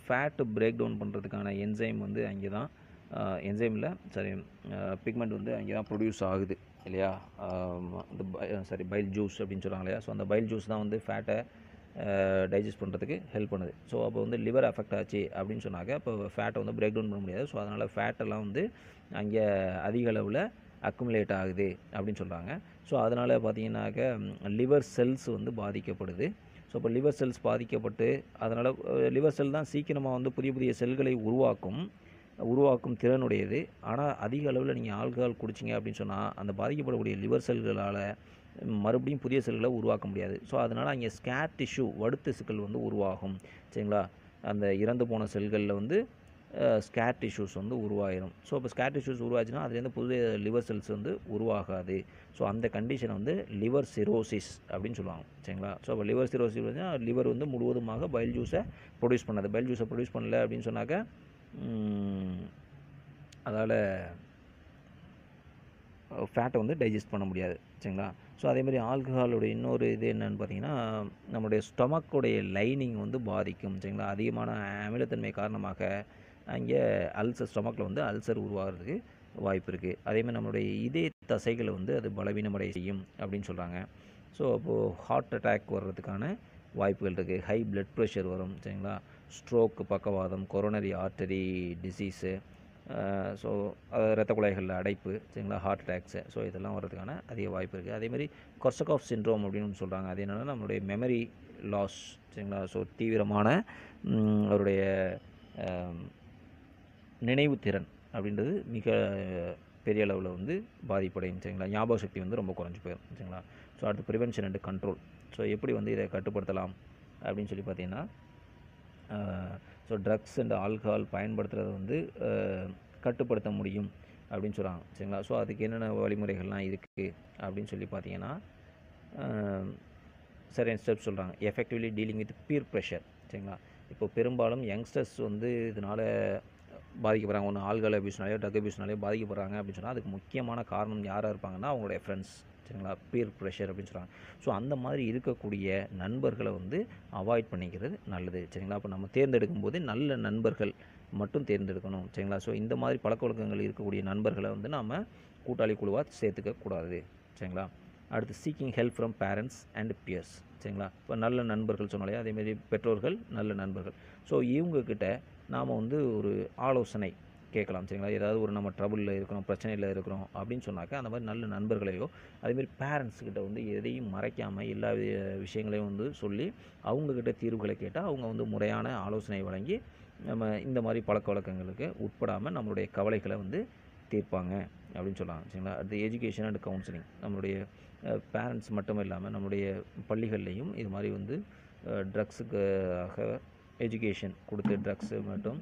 ஃபேட்டு பிரேக் டவுன் பண்ணுறதுக்கான என்சைம் வந்து அங்கே தான் என்சைமில் பிக்மெண்ட் வந்து அங்கே தான் ப்ரொடியூஸ் ஆகுது இல்லையா. இந்த பைல் ஜூஸ் அப்படின்னு சொல்கிறாங்க இல்லையா. ஸோ அந்த பைல் ஜூஸ் தான் வந்து ஃபேட்டை டைஜஸ்ட் பண்ணுறதுக்கு ஹெல்ப் பண்ணுது. ஸோ அப்போ வந்து லிவர் அஃபெக்ட் ஆச்சு அப்படின்னு சொன்னாக்க இப்போ ஃபேட்டை வந்து பிரேக் டவுன் பண்ண முடியாது. ஸோ அதனால் ஃபேட்டெல்லாம் வந்து அங்கே அதிக அளவில் அக்குமுலேட் ஆகுது அப்படின்னு சொல்கிறாங்க. ஸோ அதனால் பார்த்திங்கனாக்க லிவர் செல்ஸ் வந்து பாதிக்கப்படுது. ஸோ இப்போ லிவர் செல்ஸ் பாதிக்கப்பட்டு அதனால் லிவர் செல் தான் சீக்கிரமாக வந்து புதிய புதிய செல்களை உருவாக்கும் திறனுடையது. ஆனால் அதிக அளவில் நீங்கள் ஆல்கஹால் குடிச்சிங்க அப்படின்னு சொன்னால் அந்த பாதிக்கப்படக்கூடிய லிவர் செல்களால் மறுபடியும் புதிய செல்களை உருவாக்க முடியாது. ஸோ அதனால் அங்கே ஸ்கேர் டிஷ்யூ, வடுத்திசுக்கள் வந்து உருவாகும் சரிங்களா. அந்த இறந்து போன செல்களில் வந்து ஸ்கேர் டிஷ்யூஸ் வந்து உருவாயிரும். ஸோ இப்போ ஸ்கேர் டிஷ்யூஸ் உருவாச்சுன்னா அதுலேருந்து புதிய லிவர் செல்ஸ் வந்து உருவாகாது. ஸோ அந்த கண்டிஷனை வந்து லிவர் சிரோசிஸ் அப்படின்னு சொல்லுவாங்க சரிங்களா. ஸோ அப்போ லிவர் சிரோசிஸ் லிவர் வந்து முழுவதுமாக பைல் ஜூஸை ப்ரொடியூஸ் பண்ணாது. பைல் ஜூஸை ப்ரொடியூஸ் பண்ணல அப்படின்னு சொன்னாக்க அதால் ஃபேட்டை வந்து டைஜஸ்ட் பண்ண முடியாது சரிங்களா. ஸோ அதேமாதிரி ஆல்கஹாலோடைய இன்னொரு இது என்னென்னு பார்த்தீங்கன்னா நம்மளுடைய ஸ்டொமக்குடைய லைனிங் வந்து பாதிக்கும் சரிங்களா. அதிகமான அமிலத்தன்மை காரணமாக அங்கே அல்சர், ஸ்டொமக்கில் வந்து அல்சர் உருவாகிறதுக்கு வாய்ப்பு இருக்குது. அதேமாதிரி நம்மளுடைய இதய தசைகளை வந்து அது பலவீனமடைய செய்யும் அப்படின்னு சொல்கிறாங்க. ஸோ அப்போது ஹார்ட் அட்டாக் வர்றதுக்கான வாய்ப்புகள் இருக்குது. ஹை பிளட் ப்ரெஷர் வரும் சரிங்களா. ஸ்ட்ரோக்கு, பக்கவாதம், கொரோனரி ஆர்டரி டிசீஸு, ஸோ இரத்த குழாய்களில் அடைப்பு சரிங்களா, ஹார்ட் அட்டாக்ஸு. ஸோ இதெல்லாம் வர்றதுக்கான அதிக வாய்ப்பு இருக்குது. அதேமாதிரி கொர்சகாஃப் சிண்ட்ரோம் அப்படின்னு சொல்கிறாங்க. அது என்னென்னா நம்மளுடைய மெமரி லாஸ் சரிங்களா. ஸோ தீவிரமான அவருடைய நினைவு திறன் அப்படின்றது மிக பெரிய அளவில் வந்து பாதிப்படையும். சரிங்களா, ஞாபக சக்தி வந்து ரொம்ப குறைஞ்சி போயிடும். சரிங்களா. ஸோ அடுத்து ப்ரிவென்ஷன் அண்ட் கண்ட்ரோல். ஸோ எப்படி வந்து இதை கட்டுப்படுத்தலாம் அப்படின்னு சொல்லி பார்த்தீங்கன்னா, ஸோ ட்ரக்ஸ் அண்ட் ஆல்கஹால் பயன்படுத்துகிறத வந்து கட்டுப்படுத்த முடியும் அப்படின்னு சொல்கிறாங்க. சரிங்களா. ஸோ அதுக்கு என்னென்ன வழிமுறைகள்லாம் இருக்குது அப்படின்னு சொல்லி பார்த்தீங்கன்னா, சரியான ஸ்டெப்ஸ் சொல்கிறாங்க. Effectively dealing with peer pressure. சரிங்களா. இப்போ பெரும்பாலும் யங்ஸ்டர்ஸ் வந்து இதனால் பாதிக்கப்படுறாங்க. ஒன்று ஆல்கஹால் அபியூஸ்னாலேயோ ட்ரக் அபியூஸ்னாலேயோ பாதிக்கப்படுறாங்க அப்படின்னு சொன்னால் அதுக்கு முக்கியமான காரணம் யாராக இருப்பாங்கன்னா அவங்களுடைய ஃப்ரெண்ட்ஸ். சரிங்களா, பீர் ப்ரெஷர் அப்படின்னு சொல்கிறாங்க. ஸோ அந்த மாதிரி இருக்கக்கூடிய நண்பர்களை வந்து அவாய்ட் பண்ணிக்கிறது நல்லது. சரிங்களா. அப்போ நம்ம தேர்ந்தெடுக்கும் போது நல்ல நண்பர்கள் மட்டும் தேர்ந்தெடுக்கணும். சரிங்களா. ஸோ இந்த மாதிரி பழக்க வழக்கங்கள் இருக்கக்கூடிய நண்பர்களை வந்து நாம் கூட்டாளி குழுவாக சேர்த்துக்க கூடாது. சரிங்களா. அடுத்து seeking help from parents and peers. சரிங்களா. இப்போ நல்ல நண்பர்கள் சொன்னாலே அதேமாரி பெற்றோர்கள் நல்ல நண்பர்கள். ஸோ இவங்கக்கிட்ட நாம் வந்து ஒரு ஆலோசனை கேட்கலாம். சரிங்களா. ஏதாவது ஒரு நம்ம ட்ரபுளில் இருக்கிறோம், பிரச்சனையில் இருக்கிறோம் அப்படின்னு சொன்னாக்கா அந்த மாதிரி நல்ல நண்பர்களையோ அதேமாரி பேரண்ட்ஸ்கிட்ட வந்து எதையும் மறைக்காமல் எல்லா விஷயங்களையும் வந்து சொல்லி அவங்கக்கிட்ட தீர்வுகளை கேட்டால் அவங்க வந்து முறையான ஆலோசனை வழங்கி நம்ம இந்த மாதிரி பழக்க வழக்கங்களுக்கு உட்படாமல் நம்மளுடைய கவலைகளை வந்து தீர்ப்பாங்க அப்படின்னு சொல்லலாம். சரிங்களா. அடுத்து எஜுகேஷன் அண்ட் கவுன்சிலிங். நம்மளுடைய பேரண்ட்ஸ் மட்டும் இல்லாமல் நம்மளுடைய பள்ளிகள்லேயும் இது மாதிரி வந்து ட்ரக்ஸுக்காக எஜுகேஷன் கொடுத்து ட்ரக்ஸு மற்றும்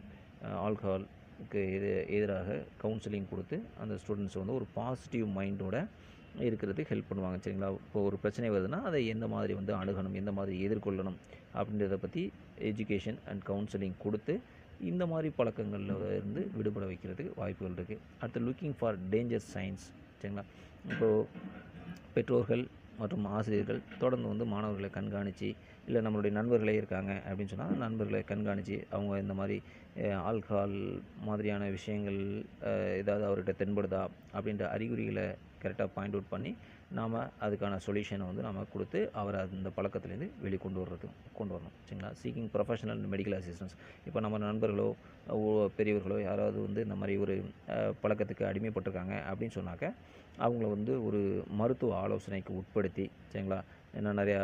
ஆல்கஹாலுக்கு எதிராக கவுன்சிலிங் கொடுத்து அந்த ஸ்டூடெண்ட்ஸ் வந்து ஒரு பாசிட்டிவ் மைண்டோட இருக்கிறதுக்கு ஹெல்ப் பண்ணுவாங்க. சரிங்களா. இப்போ ஒரு பிரச்சனை வருதுன்னா அதை எந்த மாதிரி வந்து அணுகணும், எந்த மாதிரி எதிர்கொள்ளணும் அப்படின்றத பற்றி எஜுகேஷன் அண்ட் கவுன்சிலிங் கொடுத்து இந்த மாதிரி பழக்கங்களில் இருந்து விடுபட வைக்கிறதுக்கு வாய்ப்புகள் இருக்குது. அடுத்து லுக்கிங் ஃபார் டேஞ்சர் சைன்ஸ். சரிங்களா. இப்போது பெற்றோர்கள் மற்றும் ஆசிரியர்கள் தொடர்ந்து வந்து மாணவர்களை கண்காணித்து, இல்லை நம்மளுடைய நண்பர்களே இருக்காங்க அப்படின்னு சொன்னால் நண்பர்களை கண்காணித்து அவங்க இந்த மாதிரி ஆல்கஹால் மாதிரியான விஷயங்கள் ஏதாவது அவர்கிட்ட தென்படுதா அப்படின்ற அறிகுறிகளை கரெக்டாக பாயிண்ட் அவுட் பண்ணி நாம் அதுக்கான சொல்யூஷனை வந்து நம்ம கொடுத்து அவரை அந்த பழக்கத்துலேருந்து வெளிக்கொண்டு கொண்டு வரணும். சரிங்களா. Seeking professional medical assistance. இப்போ நம்ம நண்பர்களோ பெரியவர்களோ யாராவது வந்து இந்த மாதிரி ஒரு பழக்கத்துக்கு அடிமைப்பட்டிருக்காங்க அப்படின்னு சொன்னாக்க அவங்கள வந்து ஒரு மருத்துவ ஆலோசனைக்கு உட்படுத்தி, சரிங்களா, ஏன்னா நிறையா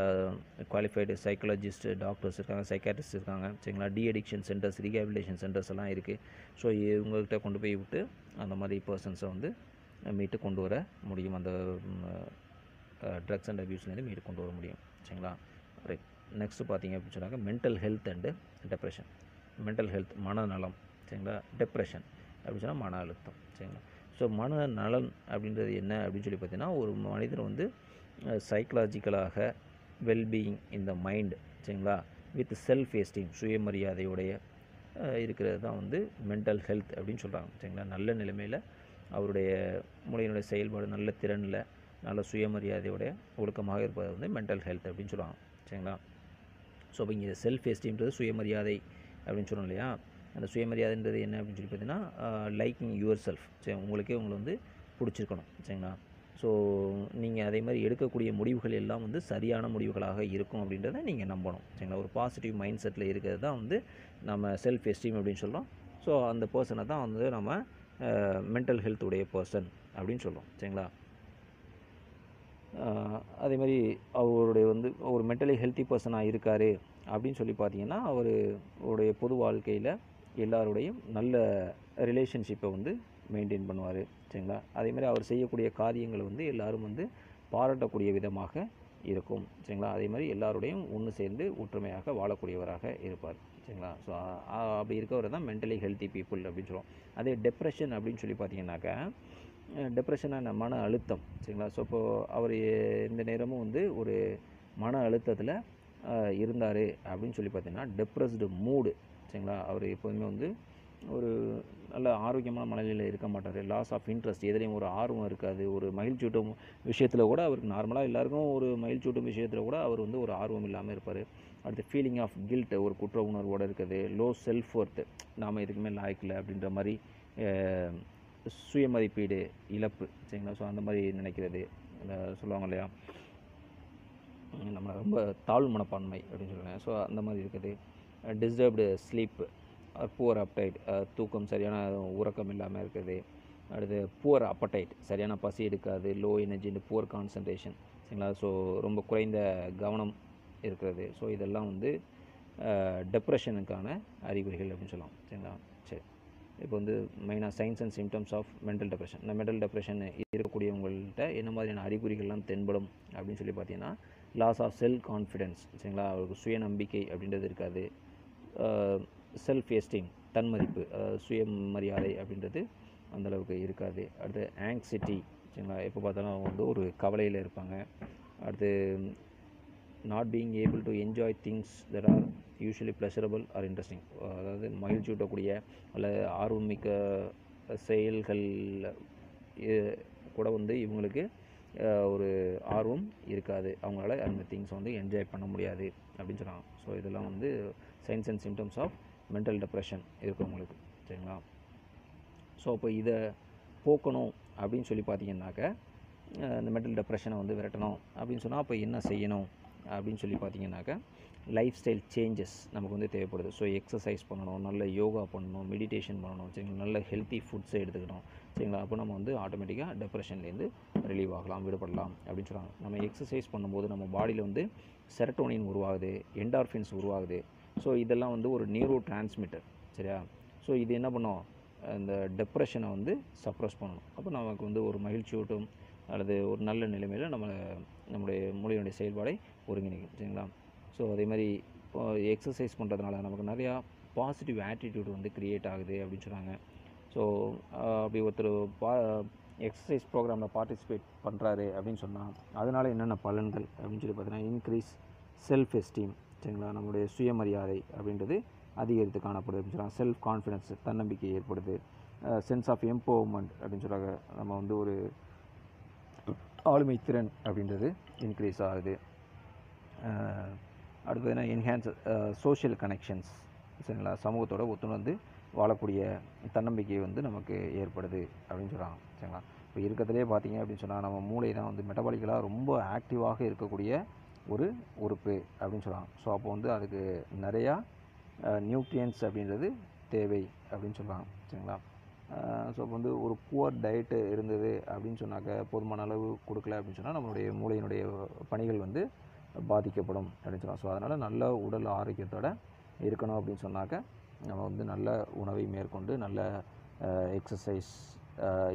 குவாலிஃபைடு சைக்காலஜிஸ்ட் டாக்டர்ஸ் இருக்காங்க, சைக்காட்ரிஸ்ட் இருக்காங்க. சரிங்களா. De addiction centres, rehabilitation centres எல்லாம் இருக்குது. ஸோ இவங்ககிட்ட கொண்டு போய் விட்டு அந்த மாதிரி பர்சன்ஸை வந்து மீட்டு கொண்டு வர முடியும். அந்த ட்ரக்ஸ் அண்ட் அபியூஸ்லேருந்து மீட்டு கொண்டு வர முடியும். சரிங்களா. ரைட். நெக்ஸ்ட்டு பார்த்தீங்க அப்படின்னு சொன்னாக்க mental health and depression. Mental health மனநலம். சரிங்களா. டெப்ரெஷன் அப்படின்னு சொன்னால் மன அழுத்தம். சரிங்களா. ஸோ மனநலன் அப்படின்றது என்ன அப்படின்னு சொல்லி பார்த்தீங்கன்னா ஒரு மனிதர் வந்து சைக்கலாஜிக்கலாக வெல்பீயிங் இந்த மைண்ட். சரிங்களா. வித் செல்ஃப் எஸ்டீம் சுயமரியாதையுடைய இருக்கிறது தான் வந்து மென்டல் ஹெல்த் அப்படின்னு சொல்கிறாங்க. சரிங்களா. நல்ல நிலைமையில் அவருடைய மூளையினுடைய செயல்பாடு நல்ல திறனில் நல்ல சுயமரியாதையோடைய ஒழுக்கமாக இருப்பது வந்து மென்டல் ஹெல்த் அப்படின்னு சொல்லுவாங்க. சரிங்களா. ஸோ இப்போ இங்கே செல்ஃப் எஸ்டீம்ன்றது சுயமரியாதை அப்படின்னு சொன்னோம் இல்லையா. அந்த சுயமரியாதைன்றது என்ன அப்படின்னு சொல்லி பார்த்தீங்கன்னா லைக்கிங் யுவர் செல்ஃப். சரி, உங்களுக்கே உங்களை வந்து பிடிச்சிருக்கணும். சரிங்களா. ஸோ நீங்கள் அதே மாதிரி எடுக்கக்கூடிய முடிவுகள் எல்லாம் வந்து சரியான முடிவுகளாக இருக்கும் அப்படின்றத நீங்கள் நம்பணும். சரிங்களா. ஒரு பாசிட்டிவ் மைண்ட் செட்டில் இருக்கிறது தான் வந்து நம்ம செல்ஃப் எஸ்டீம் அப்படின்னு சொல்கிறோம். ஸோ அந்த பர்சனை தான் வந்து நம்ம மென்டல் ஹெல்த் உடைய பர்சன் அப்படின்னு சொல்கிறோம். சரிங்களா. அதே மாதிரி அவருடைய வந்து ஒரு மென்டலி ஹெல்த்தி பர்சனாக இருக்கார் அப்படின்னு சொல்லி பார்த்தீங்கன்னா அவருடைய பொது வாழ்க்கையில் எல்லாருடையும் நல்ல ரிலேஷன்ஷிப்பை வந்து மெயின்டைன் பண்ணுவார். சரிங்களா. அதேமாதிரி அவர் செய்யக்கூடிய காரியங்களை வந்து எல்லோரும் வந்து பாராட்டக்கூடிய விதமாக இருக்கும். சரிங்களா. அதே மாதிரி எல்லாருடையும் ஒன்று சேர்ந்து ஒற்றுமையாக வாழக்கூடியவராக இருப்பார். சரிங்களா. ஸோ அப்படி இருக்கவர் தான் மென்டலி ஹெல்த்தி பீப்புள் அப்படின்னு சொல்லுவோம். அதே டெப்ரெஷன் அப்படின்னு சொல்லி பார்த்தீங்கன்னாக்கா டிப்ரெஷனான மன அழுத்தம். சரிங்களா. ஸோ இப்போது அவர் இந்த நேரமும் வந்து ஒரு மன அழுத்தத்தில் இருந்தார் அப்படின்னு சொல்லி பார்த்தீங்கன்னா டிப்ரெஸ்டு மூடு. சரிங்களா. அவர் எப்போதுமே வந்து ஒரு நல்ல ஆரோக்கியமான மனநிலையில் இருக்க மாட்டார். லாஸ் ஆஃப் இன்ட்ரெஸ்ட், எதுலேயும் ஒரு ஆர்வம் இருக்காது. ஒரு மகிழ்ச்சியூட்டும் விஷயத்தில் கூட அவருக்கு நார்மலாக எல்லாருக்கும் ஒரு மகிழ்ச்சியூட்டும் விஷயத்தில் கூட அவர் வந்து ஒரு ஆர்வம் இல்லாமல் இருப்பார். அடுத்து ஃபீலிங் ஆஃப் கில்ட், ஒரு குற்ற உணர்வோடு இருக்குது. லோ செல்ஃப் ஒர்த்து, நாம் எதுக்குமே லாய்க்கில்லை அப்படின்ற மாதிரி சுயமதிப்பீடு இழப்பு. சரிங்களா. ஸோ அந்த மாதிரி நினைக்கிறது சொல்லுவாங்க இல்லையா, நம்ம ரொம்ப தாழ்வு மனப்பான்மை அப்படின்னு சொல்லுவேன். ஸோ அந்த மாதிரி இருக்குது. டிஸ்டர்ப்டு ஸ்லீப், புவர் அப்டைட், தூக்கம் சரியான உறக்கம் இல்லாமல் இருக்குது. அடுத்து புவர் அப்படைட், சரியான பசி எடுக்காது. Low energy and poor concentration. சரிங்களா. ஸோ ரொம்ப குறைந்த கவனம் இருக்கிறது. ஸோ இதெல்லாம் வந்து டெப்ரெஷனுக்கான அறிகுறிகள் அப்படின்னு சொல்லலாம். சரிங்களா. சரி, இப்போ வந்து மெயினாக signs and symptoms of mental depression. இந்த மென்டல் டெப்ரெஷன் இருக்கக்கூடியவங்கள்ட்ட என்ன மாதிரியான அறிகுறிகள்லாம் தென்படும் அப்படின்னு சொல்லி பார்த்தீங்கன்னா, லாஸ் ஆஃப் செல்ஃப் கான்ஃபிடென்ஸ், சரிங்களா, அவருக்கு சுயநம்பிக்கை அப்படின்றது இருக்காது. செல்ஃப் எஸ்டீம், தன்மதிப்பு, சுயமரியாதை அப்படின்றது அந்தளவுக்கு இருக்காது. அடுத்து ஆங்ஸைட்டி, சரிங்களா, எப்போ பார்த்தாலும் அவங்க வந்து ஒரு கவலையில் இருப்பாங்க. அடுத்து not being able to enjoy things that are usually pleasurable or interesting, அதாவது மகிழ்ச்சி ஊட்டக்கூடிய அல்ல ஆர்வமிக்க செயல்கள் கூட வந்து இவங்களுக்கு ஒரு ஆர்வம் இருக்காது. அவங்களால அந்த திங்ஸை வந்து என்ஜாய் பண்ண முடியாது அப்படின்னு சொல்கிறாங்க. ஸோ இதெல்லாம் வந்து signs and symptoms of mental depression இருக்கவங்களுக்கு, சரிங்களா. ஸோ அப்போ இதை போக்கணும் அப்படின்னு சொல்லி பார்த்தீங்கன்னாக்க, இந்த மென்டல் டெப்ரெஷனை வந்து விரட்டணும் அப்படின்னு சொன்னால் அப்போ என்ன செய்யணும் அப்படின்னு சொல்லி பார்த்தீங்கன்னாக்கா, லைஃப் ஸ்டைல் சேஞ்சஸ் நமக்கு வந்து தேவைப்படுது. ஸோ எக்ஸசைஸ் பண்ணணும், நல்ல யோகா பண்ணணும், மெடிடேஷன் பண்ணணும், சரிங்களா, நல்ல ஹெல்த்தி ஃபுட்ஸை எடுத்துக்கணும், சரிங்களா. அப்போ நம்ம வந்து ஆட்டோமேட்டிக்காக டெப்ரெஷன்லேருந்து ரிலீவ் ஆகலாம், விடுபடலாம் அப்படின்னு சொல்கிறாங்க. நம்ம எக்ஸசைஸ் பண்ணும்போது நம்ம பாடியில் வந்து செரட்டோனின் உருவாகுது, என்டார்ஃபின்ஸ் உருவாகுது. ஸோ இதெல்லாம் வந்து ஒரு நியூரோ டிரான்ஸ்மிட்டர், சரியா. ஸோ இது என்ன பண்ணும், இந்த டெப்ரெஷனை வந்து சப்ரஸ் பண்ணணும். அப்போ நமக்கு வந்து ஒரு மகிழ்ச்சியூட்டும் அல்லது ஒரு நல்ல நிலைமையில் நம்முடைய மூளையினுடைய செயல்பாடை ஒருங்கிணைக்கும், சரிங்களா. ஸோ அதே மாதிரி எக்ஸசைஸ் பண்ணுறதுனால நமக்கு நிறையா பாசிட்டிவ் ஆட்டிடியூட் வந்து க்ரியேட் ஆகுது அப்படின்னு சொன்னாங்க. ஸோ அப்படி ஒருத்தர் எக்ஸசைஸ் ப்ரோக்ராமில் பார்ட்டிசிபேட் பண்ணுறாரு அப்படின்னு சொன்னால் அதனால் என்னென்ன பலன்கள் அப்படின்னு சொல்லி பார்த்தீங்கன்னா, இன்க்ரீஸ் செல்ஃப் எஸ்டீம், சரிங்களா, நம்மளுடைய சுயமரியாதை அப்படின்றது அதிகரித்து காணப்படுது அப்படின்னு சொல்கிறாங்க. செல்ஃப் கான்ஃபிடென்ஸ், தன்னம்பிக்கை ஏற்படுது. சென்ஸ் ஆஃப் எம்பவர்மெண்ட் அப்படின்னு சொல்கிறாங்க, நம்ம வந்து ஒரு ஆளுமை திறன் அப்படின்றது இன்க்ரீஸ் ஆகுது. அடுத்து என்ன, என்ஹான்ஸ் சோஷியல் கனெக்ஷன்ஸ், சரிங்களா, சமூகத்தோட ஒத்துணர்ந்து வாழக்கூடிய தன்னம்பிக்கை வந்து நமக்கு ஏற்படுது அப்படின்னு சொல்கிறாங்க, சரிங்களா. இப்போ இருக்கிறதுலே பார்த்தீங்க அப்படின்னு சொன்னால் நம்ம மூளை தான் வந்து மெட்டபாலிக்கலாக ரொம்ப ஆக்டிவாக இருக்கக்கூடிய ஒரு உறுப்பு அப்படின்னு சொல்கிறாங்க. ஸோ அப்போ வந்து அதுக்கு நிறையா நியூட்ரியன்ஸ் அப்படின்றது தேவை அப்படின்னு சொல்கிறாங்க, சரிங்களா. ஸோ இப்போ வந்து ஒரு புவர் டயட்டு இருந்தது அப்படின்னு சொன்னாக்க, போதுமான அளவு கொடுக்கல அப்படின்னு சொன்னால் நம்மளுடைய மூளையினுடைய பணிகள் வந்து பாதிக்கப்படும் அப்படின்னு சொல்லலாம். ஸோ அதனால் நல்ல உடல் ஆரோக்கியத்தோடு இருக்கணும் அப்படின்னு சொன்னாக்க நம்ம வந்து நல்ல உணவை மேற்கொண்டு நல்ல எக்ஸசைஸ்,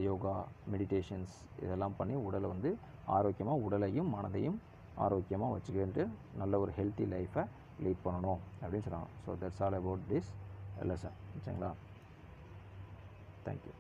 யோகா, மெடிடேஷன்ஸ் இதெல்லாம் பண்ணி உடலை வந்து ஆரோக்கியமாக, உடலையும் மனதையும் ஆரோக்கியமாக வச்சுக்கிட்டு நல்ல ஒரு ஹெல்த்தி லைஃப்பை லீட் பண்ணணும் அப்படின்னு சொல்கிறாங்க. So that's all about this lesson, சரிங்களா. தேங்க்யூ.